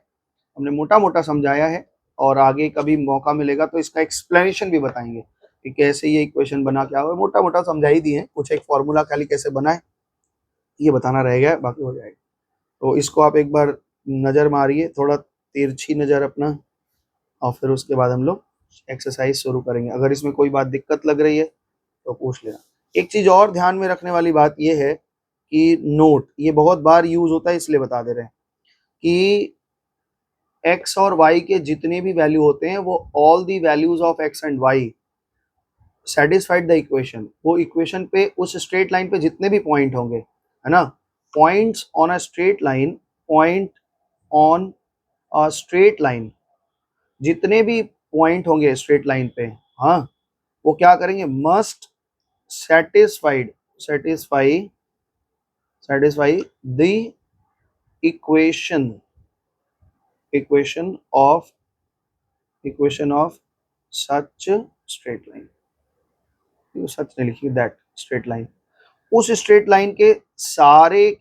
हमने मोटा मोटा समझाया है। और आगे कभी मौका मिलेगा तो इसका एक्सप्लेनेशन भी बताएंगे कि कैसे ये इक्वेशन बना, क्या हुआ। मोटा मोटा समझा ही दिए, कुछ एक फॉर्मूला खाली कैसे बना है ये बताना रह गया, बाकी हो जाएगा। तो इसको आप एक बार नज़र मारिए, थोड़ा तिरछी नज़र अपना, और फिर उसके बाद हम लोग एक्सरसाइज शुरू करेंगे। अगर इसमें कोई बात दिक्कत लग रही है तो पूछ लेना। एक चीज़ और ध्यान में रखने वाली बात ये है कि नोट, ये बहुत बार यूज होता है इसलिए बता दे रहे हैं कि x और y के जितने भी वैल्यू होते हैं वो all the values of x and y satisfied the equation. वो इक्वेशन पे, उस स्ट्रेट लाइन पे जितने भी पॉइंट होंगे, है ना, points on a straight line, point on a straight line, जितने भी पॉइंट होंगे स्ट्रेट लाइन पे, हाँ, वो क्या करेंगे, must satisfied, satisfy the equation, equation of such straight line, such नहीं लिखी, दैट स्ट्रेट लाइन। उस स्ट्रेट लाइन के सारे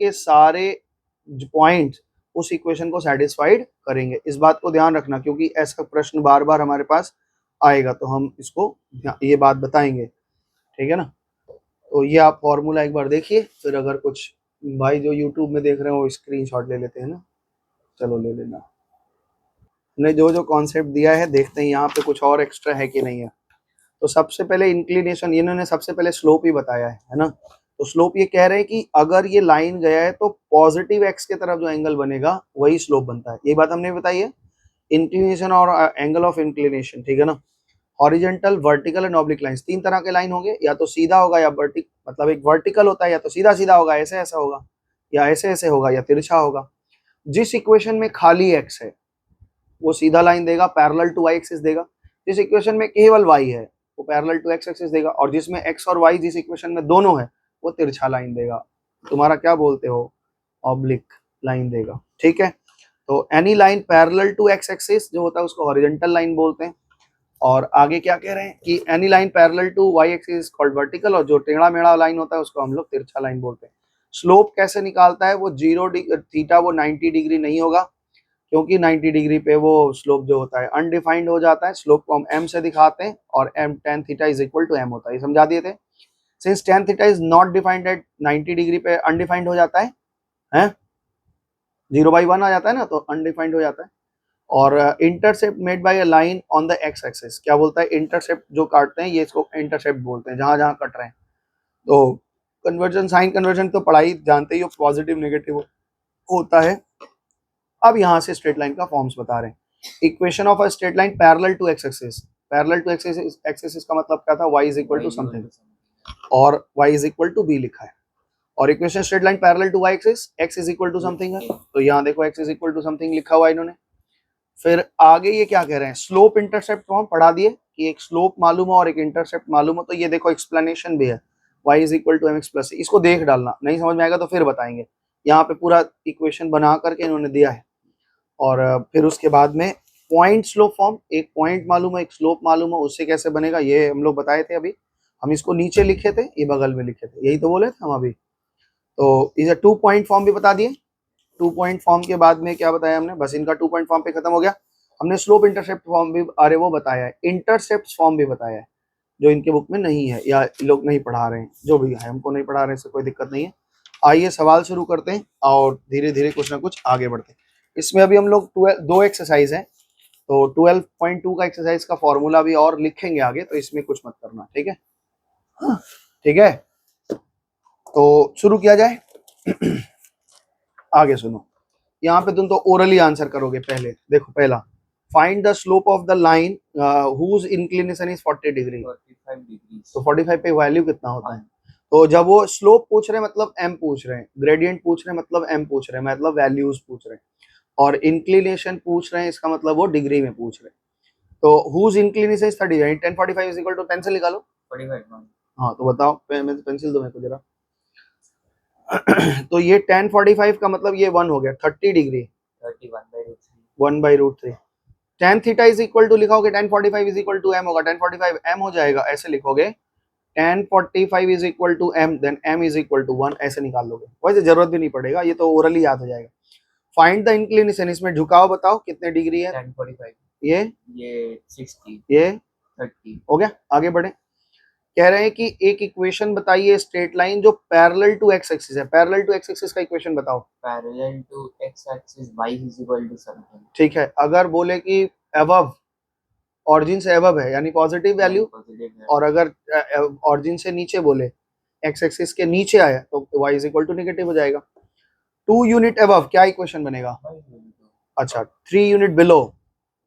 पॉइंट उस इक्वेशन को सेटिस्फाइड करेंगे। इस बात को ध्यान रखना क्योंकि ऐसा प्रश्न बार बार हमारे पास आएगा, तो हम इसको ये बात बताएंगे, ठीक है ना। तो ये आप फॉर्मूला एक बार देखिए, फिर अगर कुछ भाई जो यूट्यूब में देख रहे हो स्क्रीनशॉट ले लेते हैं ना, चलो ले लेना। हमने जो जो कॉन्सेप्ट दिया है देखते हैं यहाँ पे कुछ और एक्स्ट्रा है कि नहीं है। तो सबसे पहले इंक्लिनेशन, इन्होंने सबसे पहले स्लोप ही बताया है ना। तो स्लोप ये कह रहे हैं कि अगर ये लाइन गया है तो पॉजिटिव एक्स के तरफ जो एंगल बनेगा वही स्लोप बनता है, ये बात हमने बताई है। इंक्लिनेशन और एंगल ऑफ इंक्लिनेशन, ठीक है ना। Horizontal, vertical and oblique lines, 3 तरह के लाइन होंगे, या तो सीधा होगा या मतलब एक वर्टिकल होता है, या तो सीधा सीधा होगा, ऐसे ऐसा होगा, या ऐसे ऐसे होगा, या तिरछा होगा। जिस इक्वेशन में खाली एक्स है वो सीधा लाइन देगा, पैरेलल टू वाई एक्सिस देगा। जिस इक्वेशन में केवल y है वो पैरेलल टू x एक्सिस देगा, और जिसमें x और y जिस इक्वेशन में दोनों है वो तिरछा लाइन देगा, तुम्हारा क्या बोलते हो, ऑब्लिक लाइन देगा, ठीक है। तो any line parallel to x axis जो होता है उसको हॉरिजॉन्टल लाइन बोलते हैं। और आगे क्या कह रहे हैं कि any line parallel to y axis called vertical, और जो टेढ़ा मेढ़ा लाइन होता है उसको हम लोग तिरछा लाइन बोलते हैं। स्लोप कैसे निकालता है, वो 0 थीटा, वो 90 डिग्री नहीं होगा क्योंकि 90 डिग्री पे वो स्लोप जो होता है अनडिफाइंड हो जाता है। स्लोप को हम m से दिखाते हैं और m tan theta is equal to m होता है, ये समझा दिए थे। Since tan theta is not defined at 90 degree पे अनडिफाइंड हो जाता है, हैं 0/1 आ जाता है ना, तो अनडिफाइंड हो जाता है। और intercept made by a line on the x axis, क्या बोलता है, इंटरसेप्ट जो काटते हैं ये इसको इंटरसेप्ट बोलते हैं, जहां जहां कट रहे हैं। तो कन्वर्जन, साइन कन्वर्जन तो पढ़ाई जानते ही हो, पॉजिटिव नेगेटिव होता है। अब यहाँ से स्ट्रेट लाइन का फॉर्म्स बता रहे हैं। Equation of a straight line parallel to x axis, parallel to x axis का मतलब क्या था, y is equal to something, और y is equal to b लिखा है। और equation straight line parallel to y axis, x is equal to something है, तो यहाँ देखो x is equal to something लिखा हुआ है इन्होंने। फिर आगे ये क्या कह रहे हैं, स्लोप इंटरसेप्ट को हम पढ़ा दिए कि एक स्लोप मालूम हो और एक इंटरसेप्ट मालूम हो, तो ये देखो एक्सप्लेनेशन भी है, y is equal to mx plus, इसको देख डालना, नहीं समझ में आएगा तो फिर बताएंगे। यहाँ पे पूरा इक्वेशन बना करके इन्होंने दिया है। और फिर उसके बाद में पॉइंट स्लोप फॉर्म, एक पॉइंट मालूम है एक स्लोप मालूम है, उससे कैसे बनेगा ये हम लोग बताए थे अभी। हम इसको नीचे लिखे थे, ये बगल में लिखे थे, यही तो बोले थे हम अभी। तो इसे 2 पॉइंट फॉर्म भी बता दिए। 2 पॉइंट फॉर्म के बाद में क्या बताया हमने, बस इनका 2 पॉइंट फॉर्म पे खत्म हो गया। हमने स्लोप इंटरसेप्ट फॉर्म भी अरे वो बताया है, इंटरसेप्ट फॉर्म भी बताया है, जो इनके बुक में नहीं है या लोग नहीं पढ़ा रहे हैं, जो भी है हमको नहीं पढ़ा रहे हैं, इससे कोई दिक्कत नहीं है। आइए सवाल शुरू करते हैं और धीरे धीरे कुछ ना कुछ आगे बढ़ते हैं। इसमें अभी हम लोग 2 एक्सरसाइज हैं, तो 12.2 का एक्सरसाइज का फॉर्मूला भी और लिखेंगे आगे, तो इसमें कुछ मत करना, ठीक है। हाँ, ठीक है, तो शुरू किया जाए। आगे सुनो, यहाँ पे तुम तो ओरली आंसर करोगे। पहले देखो, पहला find the slope of the line whose inclination is 40 degree. 45 degrees. तो 45 पे वैल्यू कितना होता है? तो जब वो स्लोप पूछ रहे हैं मतलब m पूछ रहे हैं, ग्रेडियंट पूछ रहे हैं मतलब m पूछ रहे हैं, मतलब वैल्यूज पूछ रहे हैं, और इंक्लिनेशन पूछ रहे हैं इसका मतलब वो डिग्री में पूछ रहे हैं। तो हुज इंक्लिनेशन इज 30 यानी 1045 इज इक्वल टू 10 से निकालो। 45 मान. हाँ तो बताओ, पेंसिल दो मेरे को जरा। तो ये 1045 का मतलब ये 1 हो गया, 30 degree 31/3. 1 by root 3। tan theta is equal to लिखोगे 1045 इज इक्वल टू m होगा, 1045 m हो जाएगा, ऐसे लिखोगे 1045 is equal to m, then m is equal to 1, ऐसे निकाल लोगे। वैसे जरूरत भी नहीं पड़ेगा, ये तो ओरली याद हो जाएगा। फाइंड द इंक्लिनेशन, इसमें झुकाव बताओ कितने डिग्री है। 1045. ये 60. ये 30. हो गया। आगे बढ़े, कह रहे हैं कि एक इक्वेशन बताइए स्ट्रेट लाइन जो पैरेलल टू एक्स एक्सिस है। पैरेलल टू एक्स एक्सिस का इक्वेशन बताओ। Parallel to x-axis, y is equal to something. ठीक है, अगर बोले कि अबव, ऑरिजिन से अबव है यानी पॉजिटिव वैल्यू, Positive है. और अगर ऑरिजिन से नीचे बोले, एक्स एक्सिस के नीचे आया तो y is equal to negative हो जाएगा। 2 यूनिट अबव क्या इक्वेशन बनेगा? y is equal to अच्छा, 3 unit below,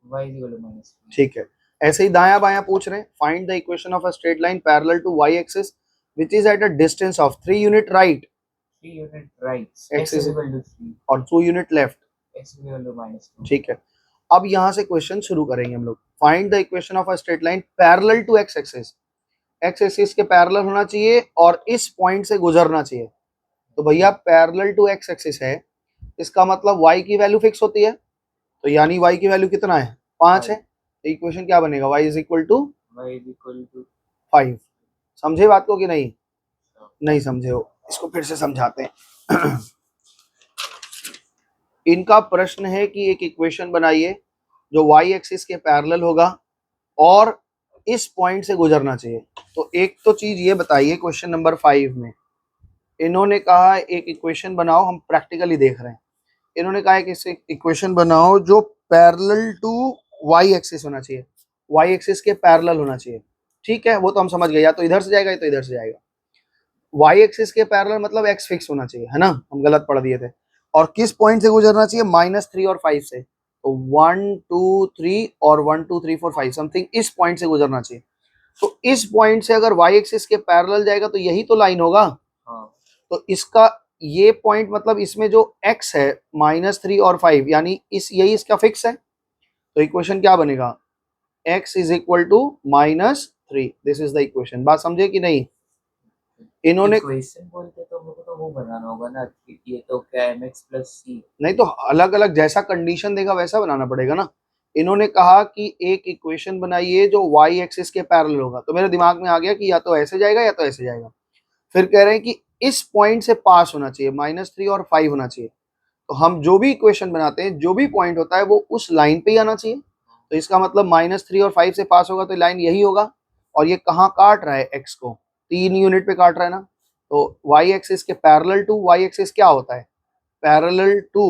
y is equal to -3. ठीक है। ऐसे ही दाया बाया पूछ रहे हैं, find the equation of a straight line parallel to y axis which is at a distance of 3 unit right 3 unit right. X X is is- equal to 3. और 2 unit left, X is equal to -2. ठीक है। अब यहां से question शुरू करेंगे हम लोग। Find the equation of a straight line parallel to x axis, x axis के पैरेलल होना चाहिए और इस पॉइंट से गुजरना चाहिए। तो भैया पैरेलल टू एक्स एक्सिस है, इसका मतलब y की वैल्यू फिक्स होती है, तो यानी y की वैल्यू कितना है? 5 है। तो इक्वेशन क्या बनेगा? y is equal to Y is equal to 5। समझे बात को कि नहीं? नहीं समझे हो, इसको फिर से समझाते हैं। इनका प्रश्न है कि एक इक्वेशन बनाइए जो y एक्सिस के पैरेलल होगा और इस पॉइंट से गुजरना चाहिए। तो एक तो चीज ये बताइए, क्वेश्चन नंबर 5 में इन्होंने कहा एक इक्वेशन बनाओ, हम प्रैक्टिकली देख रहे हैं। इन्होंने कहा कि इक्वेशन बनाओ जो पैरेलल टू y एक्सिस होना चाहिए, y एक्सिस के पैरेलल होना चाहिए। ठीक है, वो तो हम समझ गए, या तो इधर से जाएगा या तो इधर से जाएगा। y एक्सिस के पैरेलल मतलब x फिक्स होना चाहिए, है ना, हम गलत पढ़ दिए थे। और किस पॉइंट से गुजरना चाहिए? -3 और 5 से। तो 1 2 3 और 1 2 3 4 5 समथिंग इस पॉइंट से गुजरना चाहिए। तो इस पॉइंट से अगर y एक्सिस के पैरेलल जाएगा तो यही तो लाइन होगा। हाँ. तो इसका ये पॉइंट मतलब इसमें जो x है -3 और 5 यानी इस यही इसका फिक्स है। तो इक्वेशन क्या बनेगा? x is equal to -3, this is the equation. बात समझे कि नहीं? इन्होंने इक्वेशन बोलते तो मेरे को तो वो बनाना होगा ना कि ये तो क्या है mx plus c. नहीं तो अलग अलग जैसा कंडीशन देगा वैसा बनाना पड़ेगा ना। इन्होंने कहा कि एक इक्वेशन बनाइए जो y एक्सिस के पैरेलल होगा, तो मेरे दिमाग में आ गया कि या तो ऐसे जाएगा या तो ऐसे जाएगा। फिर कह रहे हैं कि इस पॉइंट से पास होना चाहिए, -3 और 5 होना चाहिए। तो हम जो भी इक्वेशन बनाते हैं, जो भी पॉइंट होता है वो उस लाइन पे ही आना चाहिए। तो इसका मतलब -3 और 5 से पास होगा तो लाइन यही होगा। और ये कहाँ काट रहा है? x को 3 यूनिट पे काट रहा है ना। तो y एक्सिस के पैरेलल टू y एक्सिस क्या होता है? पैरेलल टू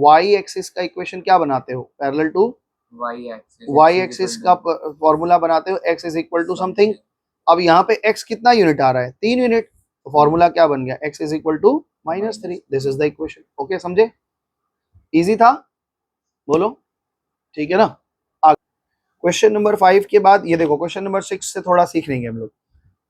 y एक्सिस का इक्वेशन क्या बनाते हो? पैरेलल टू y एक्सिस का फॉर्मूला बनाते हो, x is equal to something. अब यहाँ पे x कितना यूनिट आ रहा है? 3 यूनिट। तो फॉर्मूला क्या बन गया? x is equal to -3, this is the equation. Okay, समझे? इजी था, बोलो, ठीक है ना। क्वेश्चन नंबर 5 के बाद ये देखो, क्वेश्चन नंबर 6 से थोड़ा सीख लेंगे हम लोग।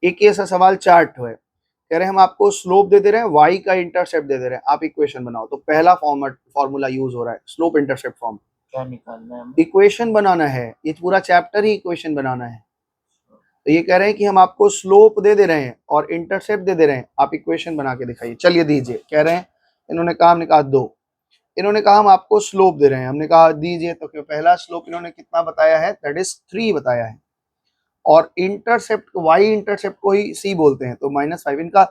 एक ऐसा सवाल चार्ट है, कह रहे हैं हम आपको स्लोप दे दे रहे हैं, y का इंटरसेप्ट दे दे रहे हैं, आप इक्वेशन बनाओ। तो पहला फॉर्मूला यूज हो रहा है स्लोप इंटरसेप्ट फॉर्म। क्या निकालना है? इक्वेशन बनाना है, ये पूरा चैप्टर ही इक्वेशन बनाना है। तो ये कह रहे हैं कि हम आपको स्लोप दे दे रहे हैं और इंटरसेप्ट दे दे रहे हैं, आप इक्वेशन बना के दिखाइए। चलिए दीजिए, कह रहे हैं, इन्होंने काम निकाल दो। इन्होंने कहा हम आपको स्लोप दे रहे हैं, हमने कहा दीजिए, तो क्यों पहला स्लोप इन्होंने कितना बताया है, दैट इज 3 बताया है, और इंटरसेप्ट वाई इंटरसेप्ट को ही सी बोलते हैं, तो -5 इनका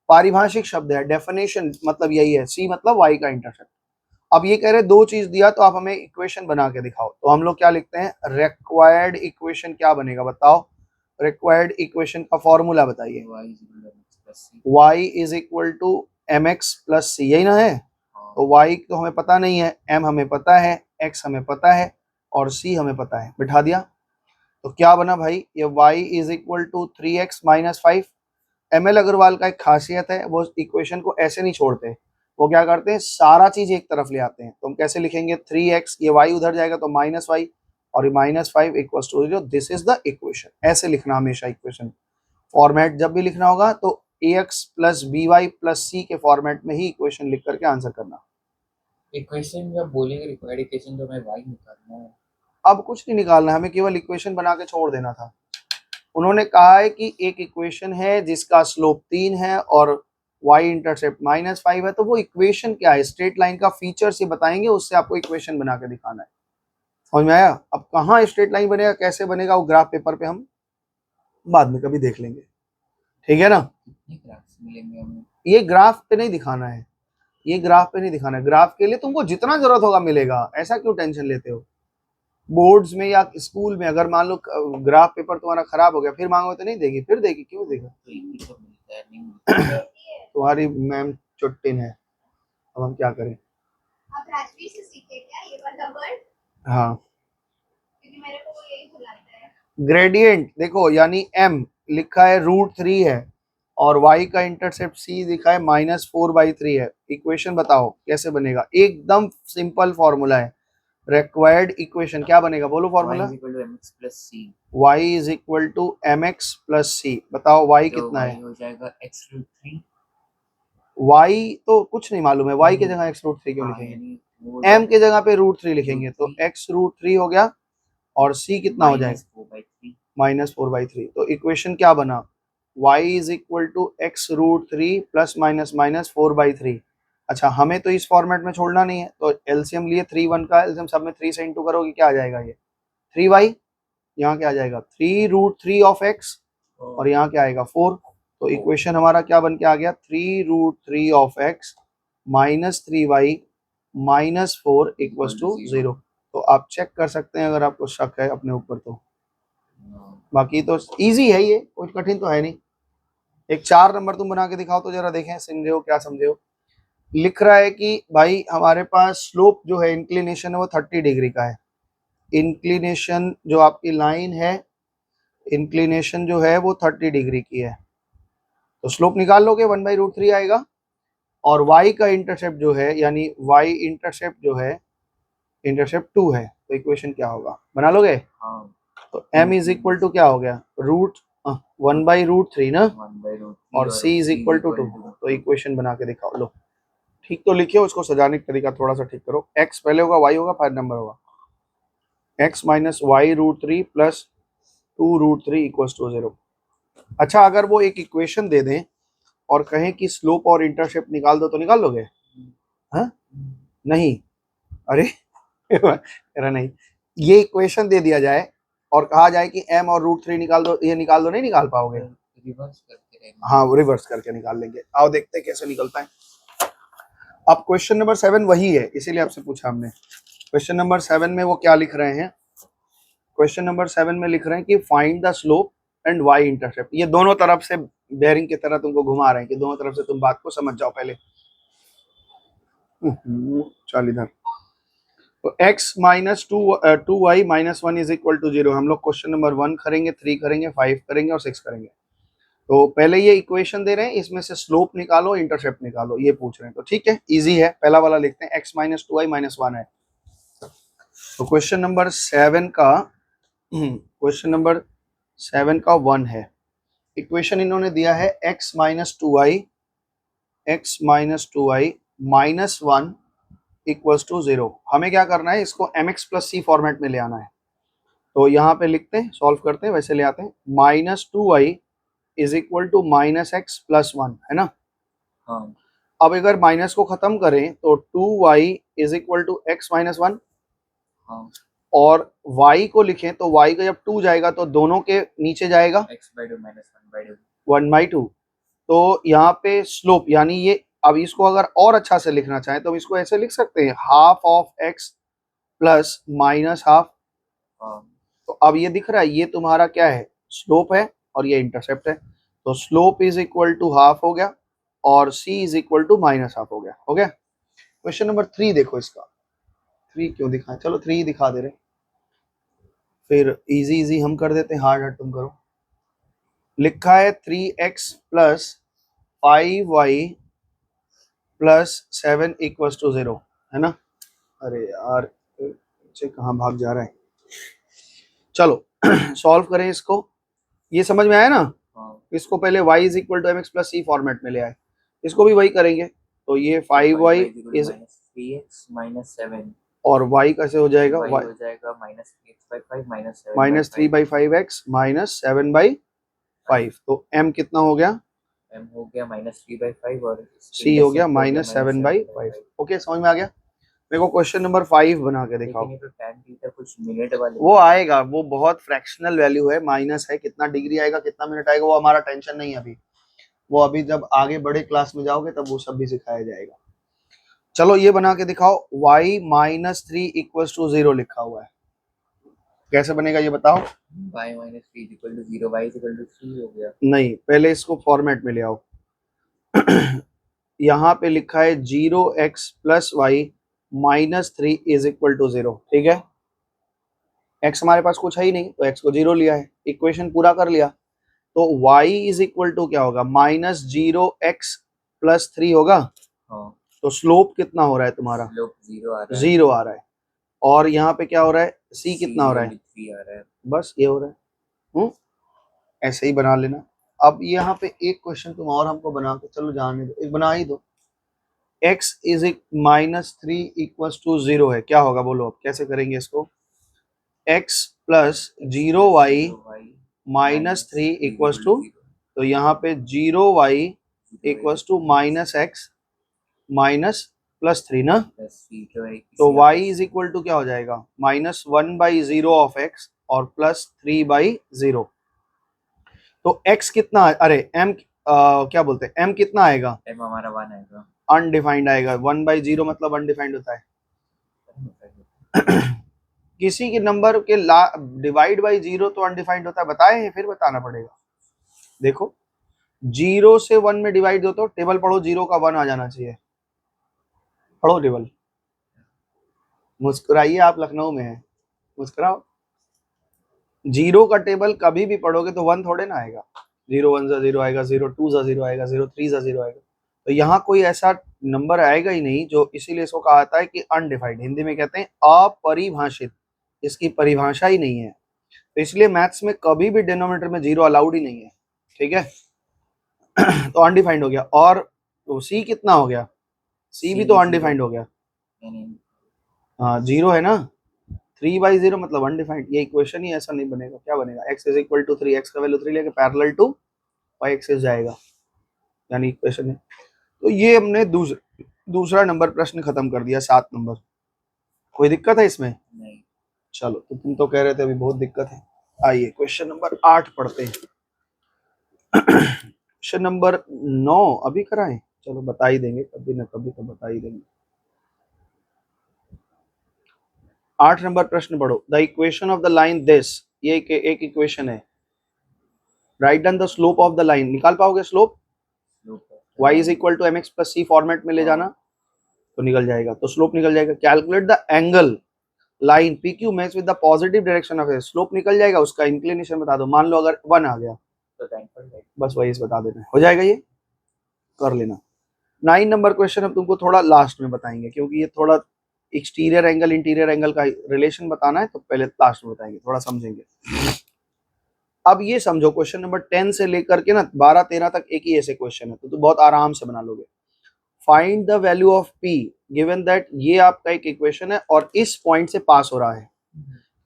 पारिभाषिक शब्द है, डेफिनेशन मतलब यही है, सी मतलब वाई का इंटरसेप्ट। अब ये कह रहे दो चीज दिया तो आप हमें इक्वेशन बना के दिखाओ, तो हम लोग क्या लिखते हैं, रिक्वायर्ड इक्वेशन क्या बनेगा बताओ, रिक्वायर्ड इक्वेशन का फॉर्मूला बताइए, y is equal to m x plus c, यही ना है, तो y तो हमें पता नहीं है, m हमें पता है, x हमें पता है और c हमें पता है, बिठा दिया, तो क्या बना भाई, ये y is equal to 3x minus 5। ML Agarwal का एक खासियत है, वो इक्वेशन को ऐसे नहीं छोड़ते, वो क्या करते हैं, सारा चीज एक तरफ ले आते हैं, तो हम कैसे लिखेंगे, 3x, ये y उधर जाएगा तो -y, और ये -5 equals to 0, this is the equation, ऐसे लिखना हमेशा इक्वेशन, फॉर्मेट जब भी लिखना होगा तो ax plus by plus c के फॉर्मेट में ही इक्वेशन लिख करके आंसर करना। इक्वेशन जब बोलेंगे रिक्वायर्ड इक्वेशन तो हमें y निकालना है। अब कुछ नहीं निकालना है, हमें केवल इक्वेशन बना के छोड़ देना था। उन्होंने कहा है कि एक इक्वेशन है जिसका स्लोप 3 है और y इंटरसेप्ट -5 है, तो वो इक्वेशन क्या है, स्ट्रेट लाइन का फीचर्स ये बताएंगे, उससे आपको इक्वेशन बना के दिखाना है। समझ में आया? अब कहाँ स्ट्रेट लाइन बनेगा, कैसे बनेगा, वो ग्राफ पेपर पे हम बाद में कभी देख लेंगे, ठीक है ना। कितने ग्राफ्स मिलेंगे हमें? ये ग्राफ पे नहीं दिखाना है, ये ग्राफ पे नहीं दिखाना है, ग्राफ के लिए तुमको जितना जरूरत होगा मिलेगा, ऐसा क्यों टेंशन लेते हो। बोर्ड्स में या स्कूल में अगर मान लो ग्राफ पेपर तुम्हारा खराब हो गया, फिर मांगोगे तो नहीं देगी, फिर देगी, क्यों देगा, तो एक ही तो मिलता है, नहीं मिलता है। तुम्हारी मैम चुट्टिन है, अब हम क्या करें। आप राजवीर से सीखे क्या ये वाला वर्ड, हाँ, क्योंकि मेरे को वो यही बुलाता है। ग्रेडियंट देखो, यानी m लिखा है √3 है और y का इंटरसेप्ट c लिखा है -4/3 है, इक्वेशन बताओ कैसे बनेगा, एकदम सिंपल फॉर्मूला है, रिक्वायर्ड इक्वेशन क्या बनेगा, बोलो formula, y is equal to mx plus c। y is equal to mx plus c, बताओ y तो कितना y है, हो जाएगा x√3। y तो कुछ नहीं मालूम है, y की जगह x√3 क्यों हाँ, लिखेंगे, यानी वो m की जगह पे √3 लिखेंगे, तो x√3 हो गया और c कितना हो जाएगा, -4/3, तो इक्वेशन क्या बना, y is equal to x√3 plus minus minus 4/3। अच्छा, हमें तो इस फॉर्मेट में छोड़ना नहीं है, तो एलसीएम लिए 3 1 का एलसीएम सब में 3 से इंटू करोगे क्या आ जाएगा, ये 3y, यहाँ क्या आ जाएगा 3√3 ऑफ x, और यहाँ क्या आएगा 4, तो इक्वेशन हमारा क्या बन के आ गया, 3√3 of x minus 3y minus 4 equals to 0। तो आप चेक कर सकते हैं अगर आपको शक है अपने ऊपर, तो बाकी तो इजी है, ये कुछ कठिन तो है नहीं। एक 4 नंबर तुम बना के दिखाओ तो जरा देखें, समझे हो क्या समझे हो। लिख रहा है कि भाई हमारे पास स्लोप जो है, इंक्लिनेशन है वो 30 डिग्री का है, इंक्लिनेशन जो आपकी लाइन है, इंक्लिनेशन जो है वो 30 डिग्री की है, तो स्लोप निकाल लोगे 1/√3 आएगा, और y का इंटरसेप्ट जो है, यानी y इंटरसेप्ट जो है, इंटरसेप्ट 2 है, तो इक्वेशन क्या होगा, बना लोगे। हाँ, तो m इज इक्वल टू क्या हो गया, 1/√3 ना, 1/√3 और c इज इक्वल टू 2, तो इक्वेशन बना के दिखाओ। लो ठीक तो लिखिए, उसको सजाने का तरीका थोड़ा सा ठीक करो, x पहले होगा, y होगा, फिर नंबर होगा, x minus y√3 plus 2√3 equals to 0। अच्छा, अगर वो एक इक्वेशन दे दें और कहें कि स्लोप और इंटरसेप्ट निकाल दो, तो निकाल लोगे, हाँ नहीं, अरे अरे नहीं, ये इक्वेशन दे दिया जाए और कहा जाए कि m और √3 निकाल दो, ये निकाल दो, नहीं निकाल पाओगे, रिवर्स करके रहेंगे। हाँ वो रिवर्स करके निकाल लेंगे, आओ देखते हैं कैसे निकलता है। अब क्वेश्चन नंबर 7 वही है, इसीलिए आपसे पूछा हमने, क्वेश्चन नंबर 7 में वो क्या लिख रहे हैं, क्वेश्चन नंबर 7 में लिख रहे हैं कि find the slope and y intercept, ये दोनों तरफ से बेयरिंग की तरह तुमको घुमा रहे हैं कि दोनों तरफ से तुम बात को समझ जाओ पहले। चल इधर, तो x minus 2y minus 1 is equal to 0, हम लोग क्वेश्चन नंबर 1 करेंगे, 3 करेंगे, 5 करेंगे और 6 करेंगे। तो पहले ये इक्वेशन दे रहे हैं, इसमें से स्लोप निकालो, इंटरसेप्ट निकालो, ये पूछ रहे हैं, तो ठीक है, इजी है, पहला वाला लिखते हैं, x माइनस 2y माइनस 1 है। तो क्वेश्चन नंबर 7 का 1 है, इक्वेशन इन्होंने दिया है x minus 2y minus 1 equals to 0। हमें क्या करना है, इसको mx प्लस c फॉर्मेट में ले आना है, तो यहाँ पे लिखते हैं, सॉल्व करते हैं, वैसे ले आते हैं, -2y is equal to -x plus 1 है ना। हाँ, अब अगर माइनस को खत्म करें तो 2y is equal to x minus one, हाँ और y को लिखें तो y का जब 2 जाएगा तो दोनों के नीचे जाएगा x/2 माइनस 1/2। 1/2। तो यहाँ पे स्लोप यानी ये, अब इसको अगर और अच्छा से लिखना चाहें तो हम इसको ऐसे लिख सकते हैं half of x plus minus half. हाँ तो अब ये दिख रहा है, ये तुम्हारा क्या है, स्लोप है और ये इंटरसेप्ट है। तो slope is equal to half हो गया और c is equal to minus half हो गया। हो गया। क्वेश्चन नंबर 3 देखो, इसका 3 क्यों दिखाएं, चलो 3 दिखा दे रहे, फिर इजी इजी हम कर देते हैं, हार्ड हार्ड तुम करो। लिखा है 3x plus 5y plus 7 equals to 0, है ना। अरे यार बच्चे कहाँ भाग जा रहा है। चलो सॉल्व करें इसको, ये समझ में आया ना। हाँ। इसको पहले y is equal to mx plus c format में ले आए, इसको भी वही करेंगे। तो ये 5y इज, -3x माइनस 7, और y कैसे हो जाएगा, y y हो जाएगा -3x/5 minus 7 minus 3/5x minus 7/5। तो m कितना हो गया, m हो गया -3/5 और c हो गया माइनस 7/5। ओके, समझ में आ गया। मेरे को क्वेश्चन नंबर 5 बना के दिखाओ। लेकिन ये तो tan थीटा कुछ मिनट वाले वो आएगा, वो बहुत फ्रैक्शनल वैल्यू है, माइनस है, कितना डिग्री आएगा कितना मिनट आएगा वो हमारा टेंशन नहीं है अभी, वो अभी जब आगे बड़े क्लास में जाओगे तब वो सब भी सिखाया जाएगा। चलो ये बना के दिखाओ, y माइनस 3 इक्वल्स टू 0 लिखा हुआ है, कैसे बनेगा ये बताओ। y -3 equal to 0, y equal to 3 हो गया। नहीं, पहले इसको फॉर्मेट में ले आओ। यहाँ पे लिखा है 0x plus y minus 3 is equal to 0, ठीक है। x हमारे पास कुछ है ही नहीं तो x को 0 लिया है, इक्वेशन पूरा कर लिया। तो y इज इक्वल टू क्या होगा, -0x प्लस 3 होगा। हाँ तो स्लोप कितना हो रहा है तुम्हारा, स्लोप 0 आ रहा है। 0 आ रहा है। और यहाँ पे क्या हो रहा है, c कितना हो रहा है, 3 आ रहा है। बस ये हो रहा है। ऐसे ही बना लेना। अब यहाँ पे एक क्वेश्चन तुम और हमको बना के, चलो जाने दो, एक बना ही दो। x इज -3 इक्वल्स टू 0 है, क्या होगा बोलो, अब कैसे करेंगे इसको। x plus 0y minus 3 equals to, तो यहाँ पे 0y equals to minus x minus plus 3 ना। तो y इज इक्वल टू क्या हो जाएगा, -1/0 ऑफ x और प्लस 3/0। तो x कितना, अरे m क्या बोलते हैं, m कितना आएगा, m हमारा 1 आएगा। अनडिफाइंड आएगा। 1/0 मतलब अनडिफाइंड होता है। किसी के नंबर के डिवाइड बाई 0 तो अनडिफाइंड होता है, बताए हैं फिर बताना पड़ेगा। देखो 0 से 1 में डिवाइड दो तो टेबल पढ़ो, 0 का 1 आ जाना चाहिए, पढ़ो टेबल। मुस्कुराइए, आप लखनऊ में हैं, मुस्कुराओ। 0 का टेबल कभी भी पढ़ोगे तो 1 थोड़े ना आएगा, 0 1 सा 0 आएगा, 0 2 सा 0 आएगा, 0 3 सा 0 आएगा। तो यहाँ कोई ऐसा नंबर आएगा ही नहीं जो, इसीलिए इसको कहा जाता है कि अनडिफाइंड, हिंदी में कहते हैं अपरिभाषित, इसकी परिभाषा ही नहीं है। तो इसलिए मैथ्स में कभी भी डिनोमिनेटर में 0 अलाउड ही नहीं है, ठीक है। तो अनडिफाइंड हो गया। और तो सी कितना हो गया, सी भी तो अनडिफाइंड हो गया। हाँ 0 है ना, 3/0 मतलब अनडिफाइंड। ये इक्वेशन ही ऐसा नहीं बनेगा, क्या बनेगा, x is equal to 3, x का वैल्यू 3 लेके पैरेलल टू y एक्सिस जाएगा, यानी इक्वेशन है। तो ये हमने दूसरा नंबर प्रश्न खत्म कर दिया, 7 नंबर। कोई दिक्कत है इसमें, नहीं। चलो, तो तुम तो कह रहे थे अभी बहुत दिक्कत है। आइए क्वेश्चन नंबर 8 पढ़ते हैं। क्वेश्चन नंबर 9 अभी कराएं, चलो बता ही देंगे, कभी ना कभी तो बता ही देंगे। 8 नंबर प्रश्न पढ़ो। The equation of the line this, ये एक इक्वेशन है। Right down the slope of the line, निकाल पाओगे slope, y is equal to mx plus c format में ले जाना तो निकल जाएगा, तो स्लोप निकल जाएगा। Calculate the angle line P Q match with the positive direction of slope निकल जाएगा, उसका इंक्लिनेशन बता दो। मान लो अगर 1 आ गया तो tan पर जाएगा। बस वही बता देना, हो जाएगा, ये कर लेना। 9 नंबर क्वेश्चन अब तुमको थोड़ा लास्ट में बताएंगे, क्योंकि ये थोड़ा एक्सटीरियर एंगल इंटीरियर एंगल का रिलेशन बताना है, तो पहले लास्ट में बताएंगे, थोड़ा समझेंगे। अब ये समझो, क्वेश्चन नंबर 10 से लेकर के ना 12 13 तक एक ही ऐसे क्वेश्चन है, तो तुम बहुत आराम से बना लोगे। Find the value of p given that, ये आपका एक इक्वेशन है और इस पॉइंट से पास हो रहा है।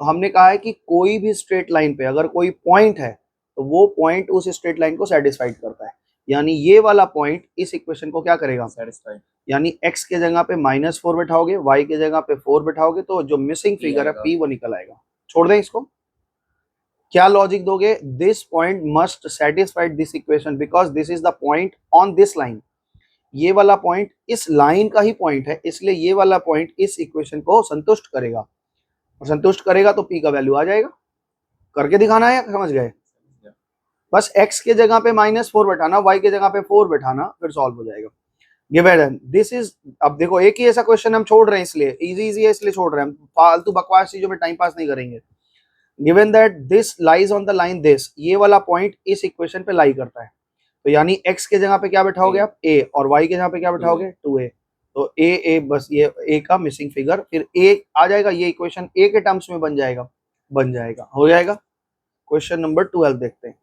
तो हमने कहा है कि कोई भी स्ट्रेट लाइन पे अगर कोई पॉइंट है तो वो पॉइंट उस स्ट्रेट लाइन को सेटिस्फाइड करता है। यानी ये वाला पॉइंट इस इक्वेशन को क्या करेगा, सेटिस्फाइड यानी x के जगह पे -4 बैठाओगे, y के जगह पे 4 बैठाओगे तो जो मिसिंग फिगर है आएगा। p वो निकल आएगा। छोड़ दें इसको, क्या लॉजिक दोगे, this point must satisfied this equation because this is the point on this line. ये वाला पॉइंट इस लाइन का ही पॉइंट है, इसलिए ये वाला पॉइंट इस इक्वेशन को संतुष्ट करेगा, और संतुष्ट करेगा तो p का वैल्यू आ जाएगा। करके दिखाना है, समझ गए? बस x के जगह पे -4 बैठाना, y के जगह पे 4 बैठाना, फिर सॉल्व हो जाएगा। गिवन दिस इज, अब देखो एक ही ऐसा क्वेश्चन हम छोड़ रहे हैं, इसलिए इजी है इसलिए छोड़ रहे हैं, हम फालतू बकवास चीजों में टाइम पास नहीं करेंगे। Given that this lies on the line this, ये वाला पॉइंट इस इक्वेशन पे लाई करता है, तो यानी x के जगह पे क्या बैठाओगे आप, a, और y के जगह पे क्या बैठाओगे, 2a। तो a बस ये a का मिसिंग फिगर, फिर a आ जाएगा, ये इक्वेशन a के टर्म्स में बन जाएगा, हो जाएगा। क्वेश्चन नंबर 12 देखते हैं।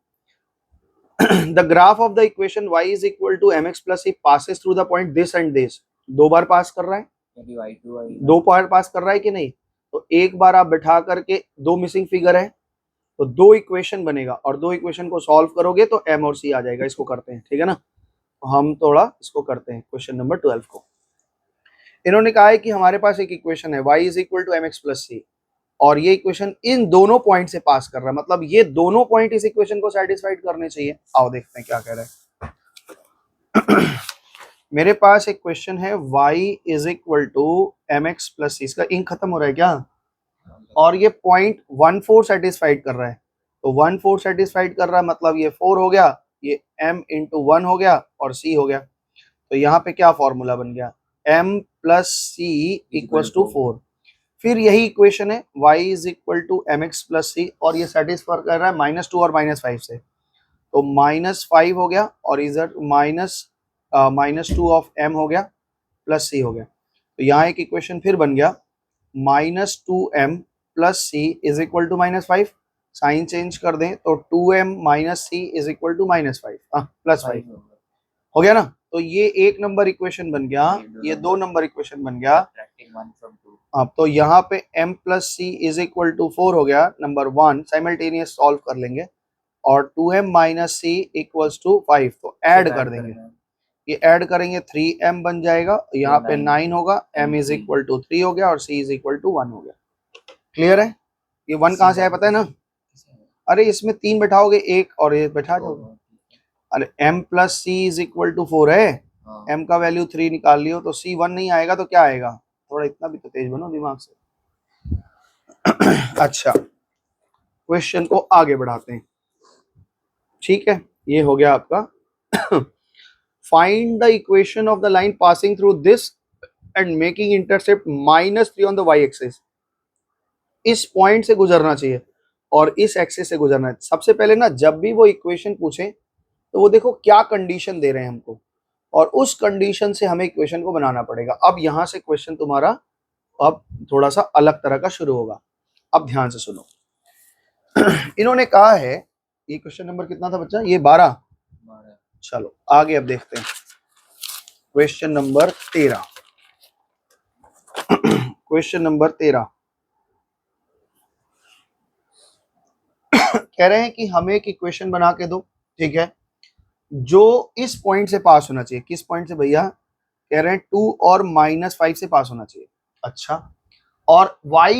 The graph of the equation y is equal to mx plus c passes through the point this and this। दो बार पास कर रहा है, दो बार पास कर रहा है कि नहीं, तो एक बार आप बैठा करके, दो मिसिंग फिगर है तो दो इक्वेशन बनेगा, और दो इक्वेशन को सॉल्व करोगे तो m और c आ जाएगा। इसको करते हैं, ठीक है ना, तो हम थोड़ा इसको करते हैं क्वेश्चन नंबर 12 को। इन्होंने कहा है कि हमारे पास एक इक्वेशन है y is equal to mx plus c, और ये इक्वेशन इन दोनों पॉइंट से पास कर रहा है, मतलब ये दोनों पॉइंट इस इक्वेशन को सेटिस्फाइड करने चाहिए। आओ देखते हैं क्या कह रहा है। मेरे पास एक क्वेश्चन है y is equal to mx plus c, इसका इंक खत्म हो रहा है क्या, और ये पॉइंट 1,4 सेटिस्फाइड कर रहा है, तो 1,4 सेटिस्फाइड कर रहा है मतलब ये 4 हो गया, ये m इंटू 1 हो गया और c हो गया। तो यहाँ पे क्या फॉर्मूला बन गया, m plus c equal to 4। फिर यही इक्वेशन है y is equal to mx plus c, और ये सेटिस्फाई कर रहा है -2 और -5 से, तो -5 हो गया, और इधर -2 ऑफ m हो गया प्लस c हो गया। तो यहाँ एक इक्वेशन फिर बन गया, -2m plus c is equal to -5, sign change कर दें तो 2m minus c is equal to -5 plus 5 हो गया ना। तो ये एक नंबर इक्वेशन बन गया, ये 2 नंबर इक्वेशन बन गया। अब तो यहाँ पे m plus c is equal to 4 हो गया, नंबर 1 साइमल्टेनियस सॉल्व कर लेंगे, और 2m minus C equals to 5, तो ऐड कर देंगे, ये ऐड करेंगे 3m बन जाएगा, यहाँ पे 9 होगा, m इज इक्वल टू 3 हो गया और c इज इक्वल टू 1 हो गया। क्लियर है? ये 1 कहाँ से आया पता है ना, अरे इसमें 3 बैठाओगे, एक और ये बैठा जाओगे। अरे m plus c is equal to 4 है, m का वैल्यू 3 निकाल लियो तो c 1 नहीं आएगा तो क्या आएगा, थोड़ा इतना भी तो तेज बनो दिमाग से। अच्छा, क्वेश्चन को आगे बढ़ाते हैं, ठीक है, ये हो गया आपका। Find the equation of the line passing through this and making intercept -3 on the y axis. इस पॉइंट से गुजरना चाहिए और इस एक्सिस से गुजरना है। सबसे पहले ना, जब भी वो इक्वेशन पूछे तो वो देखो क्या कंडीशन दे रहे हैं हमको, और उस कंडीशन से हमें इक्वेशन को बनाना पड़ेगा। अब यहां से क्वेश्चन तुम्हारा अब थोड़ा सा अलग तरह का शुरू होगा। अब ध्यान से सुनो। इन्होंने कहा है, ये क्वेश्चन नंबर कितना था बच्चा, ये 12। चलो आगे अब देखते हैं, क्वेश्चन नंबर 13। क्वेश्चन नंबर 13 कह रहे हैं कि हमें एक इक्वेशन बना के दो, ठीक है, जो इस पॉइंट से पास होना चाहिए। किस पॉइंट से भैया, कह रहे हैं 2 और -5 से पास होना चाहिए। अच्छा, और y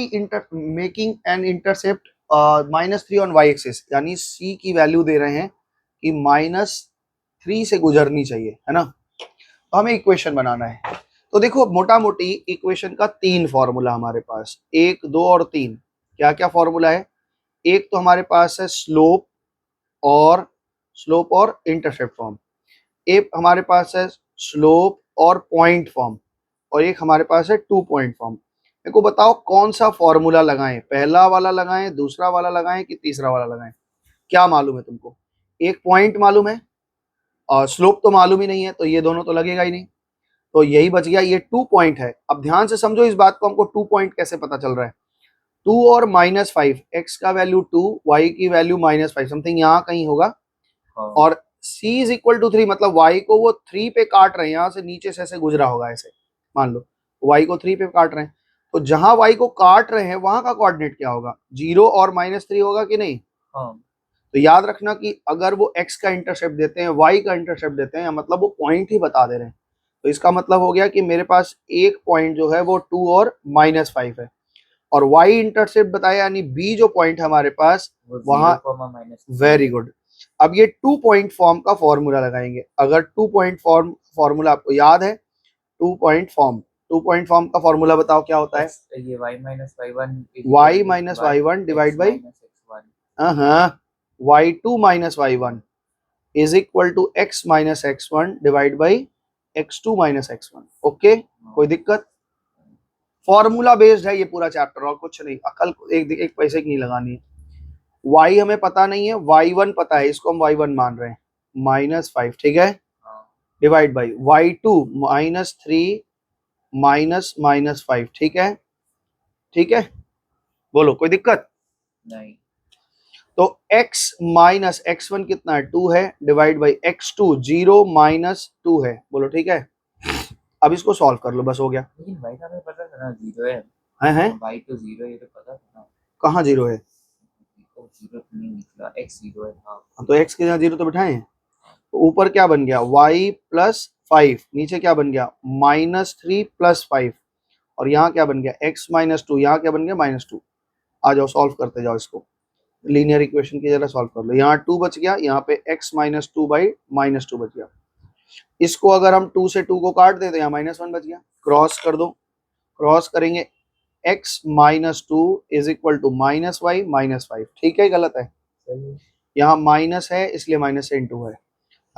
making an intercept -3 on y axis, यानी c की वैल्यू दे रहे हैं कि -3 से गुजरनी चाहिए, है ना। तो हमें इक्वेशन बनाना है। तो देखो मोटा मोटी इक्वेशन का 3 फॉर्मूला हमारे पास, 1, 2 और 3। क्या क्या फॉर्मूला है, एक तो हमारे पास है स्लोप और इंटरसेप्ट फॉर्म, एक हमारे पास है स्लोप और पॉइंट फॉर्म, और एक हमारे पास है 2 पॉइंट फॉर्म। मेरे को बताओ कौन सा फॉर्मूला लगाएं, पहला वाला लगाएं, दूसरा वाला लगाएं कि तीसरा वाला लगाएं। क्या मालूम है तुमको, एक पॉइंट मालूम है और स्लोप तो मालूम ही नहीं है, तो ये दोनों तो लगेगा ही नहीं, तो यही बच गया, ये 2 पॉइंट है। अब ध्यान से समझो इस बात को, हमको 2 पॉइंट कैसे पता चल रहा है, 2 और -5, x का वैल्यू 2, y की वैल्यू -5, समथिंग यहाँ कहीं होगा, और c इज इक्वल टू 3, मतलब y को वो 3 पे काट रहे हैं, यहाँ से नीचे से ऐसे गुजरा होगा, ऐसे मान लो y को 3 पे काट रहे हैं, तो जहां y को काट रहे हैं वहां का कोऑर्डिनेट क्या होगा, 0 और -3 होगा कि नहीं। तो तो याद रखना कि अगर वो x का इंटरसेप्ट देते हैं, y का इंटरसेप्ट देते हैं, मतलब वो पॉइंट ही बता दे रहे हैं, तो इसका मतलब हो गया कि मेरे पास एक पॉइंट जो है वो 2 और -5 है, और y इंटरसेप्ट बताया यानी b जो पॉइंट है हमारे पास वो वहां। 0, वेरी गुड। अब ये 2 पॉइंट फॉर्म का फॉर्मूला लगाएंगे। अगर 2 पॉइंट फॉर्मूला आपको याद है, 2 पॉइंट फॉर्म का फॉर्मूला बताओ क्या होता है? ये y minus y1 y minus y1 divide by हाँ y2 minus y1 is equal to x minus x1 divide by x2 minus x1। Okay, कोई दिक्कत? फॉर्मूला बेस्ड है ये पूरा चैप्टर, और कुछ नहीं। अकल एक पैसे की नहीं लगानी है। y हमें पता नहीं है, y1 पता है, इसको हम y1 मान रहे हैं, -5, ठीक है, डिवाइड बाई y2 -3 -5, ठीक है, ठीक है, बोलो कोई दिक्कत? नहीं। तो x माइनस x1 कितना है? 2 है, डिवाइड बाई x2 0 -2 है, बोलो ठीक है। अब इसको सॉल्व कर लो, बस हो गया। लेकिन y का हमें पता था ना 0 है। हैं y तो 0 है, ये तो पता था ना। कहाँ 0 है? तो 0 तो नहीं निकला, x 0 है। हाँ तो x के यहाँ 0 तो बिठाए हैं। तो ऊपर क्या बन गया? y प्लस 5, नीचे क्या बन गया? -3 प्लस 5, और यहाँ क्या बन गया? x -2, यहाँ क्या बन गया? -2। आ जाओ सॉल्व करते जाओ इसको, लीनियर इक्वेशन की जरा सॉल्व कर लो। यहाँ 2 बच गया, यहाँ पे x -2 बाई -2 बच गया। इसको अगर हम 2 से 2 को काट दें तो यहाँ -1 बच गया। क्रॉस कर दो, क्रॉस करेंगे, x -2 is equal to -y -5, ठीक है, गलत है? सही। यहाँ माइनस है इसलिए माइनस से इंटू है।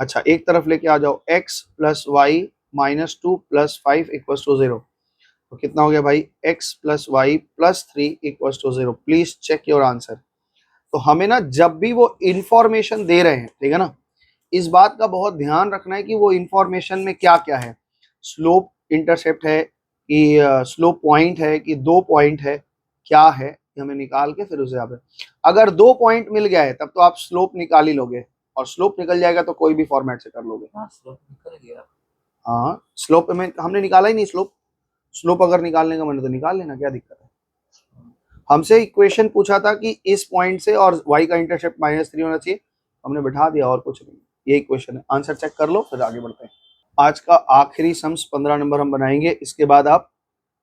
अच्छा, एक तरफ लेके आ जाओ, x plus y -2 plus 5 equals to 0। तो कितना हो गया भाई? x plus y plus 3 equals to 0। Please check your answer. तो हमें ना जब भी वो इंफॉर्मेशन दे रहे हैं, ठीक है ना, इस बात का बहुत ध्यान रखना है कि वो इंफॉर्मेशन में क्या क्या है। स्लोप इंटरसेप्ट है कि स्लोप पॉइंट है कि 2 पॉइंट है, क्या है, ये हमें निकाल के फिर उसे आप, अगर 2 पॉइंट मिल गया है तब तो आप स्लोप निकाल ही लोगे, और स्लोप निकल जाएगा तो कोई भी फॉर्मेट से कर लोगे। हाँ स्लोप निकल गया। हाँ, स्लोप में हमने निकाला ही नहीं। स्लोप स्लोप अगर निकालने का मन है तो निकाल लेना, क्या दिक्कत है? हमसे इक्वेशन पूछा था कि इस पॉइंट से और y का इंटरसेप्ट -3 होना चाहिए, हमने बिठा दिया, और कुछ नहीं। ये इक्वेशन है, आंसर चेक कर लो फिर आगे बढ़ते हैं। आज का आखिरी सम्स 15 नंबर हम बनाएंगे, इसके बाद आप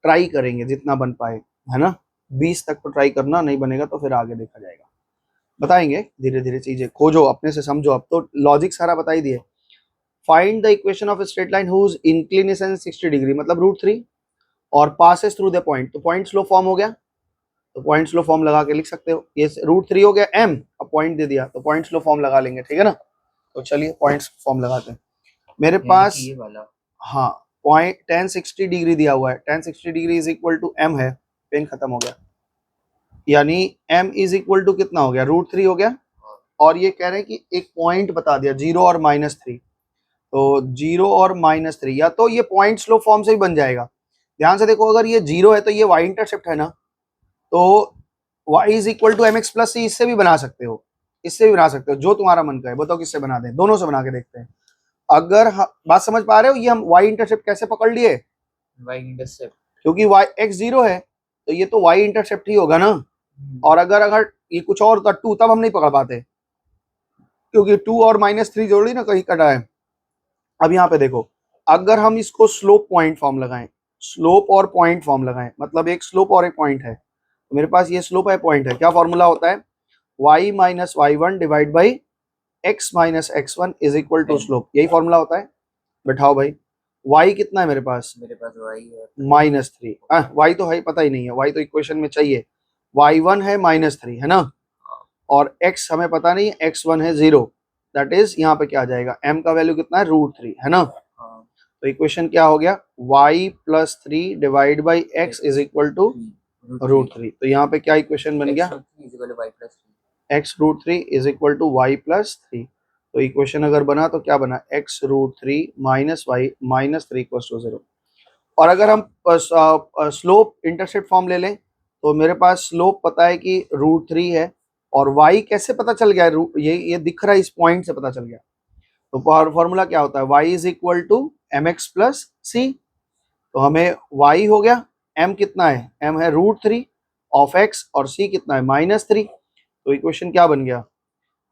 ट्राई करेंगे जितना बन पाए, है ना। 20 तक तो ट्राई करना, नहीं बनेगा तो फिर आगे देखा जाएगा। बताएंगे धीरे धीरे, चीजें खोजो, अपने से समझो। अब तो लॉजिक सारा बता ही दिए। Find the equation of straight line whose inclination 60 degree, मतलब √3, और पासेस थ्रू द पॉइंट। तो पॉइंट स्लो फॉर्म हो गया, तो पॉइंट स्लो फॉर्म लगा के लिख सकते हो। ये √3 हो गया m, अब पॉइंट दे दिया तो पॉइंट स्लो फॉर्म लगा लेंगे, ठीक है ना। तो चलिए पॉइंट फॉर्म लगाते हैं। मेरे पास ये वाला हाँ पॉइंट tan 60 डिग्री दिया हुआ है, tan 60 degree is equal to m है, पेन खत्म हो गया, यानी m इज इक्वल टू कितना हो गया? √3 हो गया। और ये कह रहे हैं कि एक पॉइंट बता दिया 0 और -3, तो 0 और -3, या तो ये पॉइंट स्लो फॉर्म से ही बन जाएगा। ध्यान से देखो, अगर ये 0 है तो ये y इंटरसेप्ट है ना, तो y is equal to mx plus c, इससे भी बना सकते हो, इससे भी बना सकते हो, जो तुम्हारा मन का है। बताओ किससे बना दें, दोनों से बना के देखते हैं। अगर बात समझ पा रहे हो, ये हम y इंटरसेप्ट कैसे पकड़ लिए? y इंटरसेप्ट, क्योंकि y x 0 है तो ये तो y इंटरसेप्ट ही होगा ना। और अगर अगर ये कुछ और होता 2, तब हम नहीं पकड़ पाते, क्योंकि 2 और -3 जोड़ी ना कहीं कटा है। अब यहाँ पे देखो, अगर हम इसको स्लोप पॉइंट फॉर्म लगाएं, स्लोप और पॉइंट फॉर्म लगाएं, मतलब एक स्लोप और एक पॉइंट है, तो मेरे पास ये स्लोप है, पॉइंट है, क्या फॉर्मूला होता है? y minus y1 divide by x minus x1 is equal to slope, यही फॉर्मूला होता है। बैठाओ भाई, y कितना है मेरे पास? मेरे पास y है -3। y तो है पता ही नहीं है, y तो इक्वेशन में चाहिए। y1 है -3, है ना, और x हमें पता नहीं, x1 है 0, दैट इज यहाँ पे क्या आ जाएगा? m का वैल्यू कितना है? √3, है ना। तो इक्वेशन क्या हो गया? y plus 3 divide by x is equal to √3। तो यहाँ पे क्या इक्वेशन बन गया? x √3 is equal to y plus 3। तो इक्वेशन अगर बना तो क्या बना? x √3 minus y minus 3 equal to 0। और अगर हम स्लोप इंटरसेप्ट फॉर्म ले लें, तो मेरे पास स्लोप पता है कि √3 है, और y कैसे पता चल गया? ये दिख रहा है, इस पॉइंट से पता चल गया। तो फॉर्मूला क्या होता है? y is equal to mx plus c। तो हमें y हो गया, m कितना है? m है √3 ऑफ x, और c कितना है? -3। तो इक्वेशन क्या बन गया?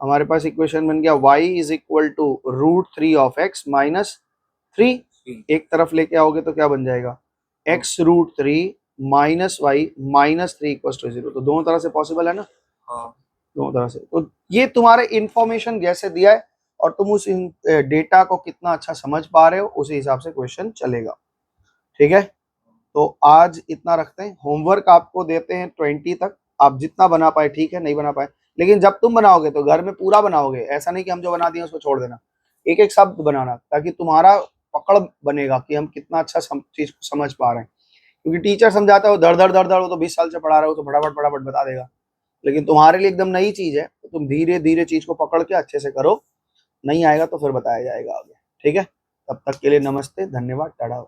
हमारे पास इक्वेशन बन गया y is equal to √3 of x minus 3। एक तरफ लेके आओगे तो क्या बन जाएगा, x √3 minus y minus 3 equal to 0। तो दोनों तरह से पॉसिबल है ना, हाँ दोनों तरह से। तो ये तुम्हारे इंफॉर्मेशन जैसे दिया है और तुम उस डेटा को कितना अच्छा समझ पा रहे हो उसी हिसाब से क्वेश्चन चलेगा। ठीक है, तो आज इतना रखते हैं। होमवर्क आपको देते हैं 20 तक, आप जितना बना पाए ठीक है, नहीं बना पाए लेकिन जब तुम बनाओगे तो घर में पूरा बनाओगे, ऐसा नहीं कि हम जो बना दिए उसको छोड़ देना। एक एक शब्द बनाना ताकि तुम्हारा पकड़ बनेगा कि हम कितना अच्छा चीज को समझ पा रहे हैं। क्योंकि टीचर समझाता है वो धड़ धड़ धड़ धड़, वो तो 20 साल से पढ़ा रहा है, वो तो फटाफट फटाफट बता देगा। लेकिन तुम्हारे लिए एकदम नई चीज है तो तुम धीरे धीरे चीज को पकड़ के अच्छे से करो, नहीं आएगा तो फिर बताया जाएगा आगे। ठीक है, तब तक के लिए नमस्ते, धन्यवाद, टाटा।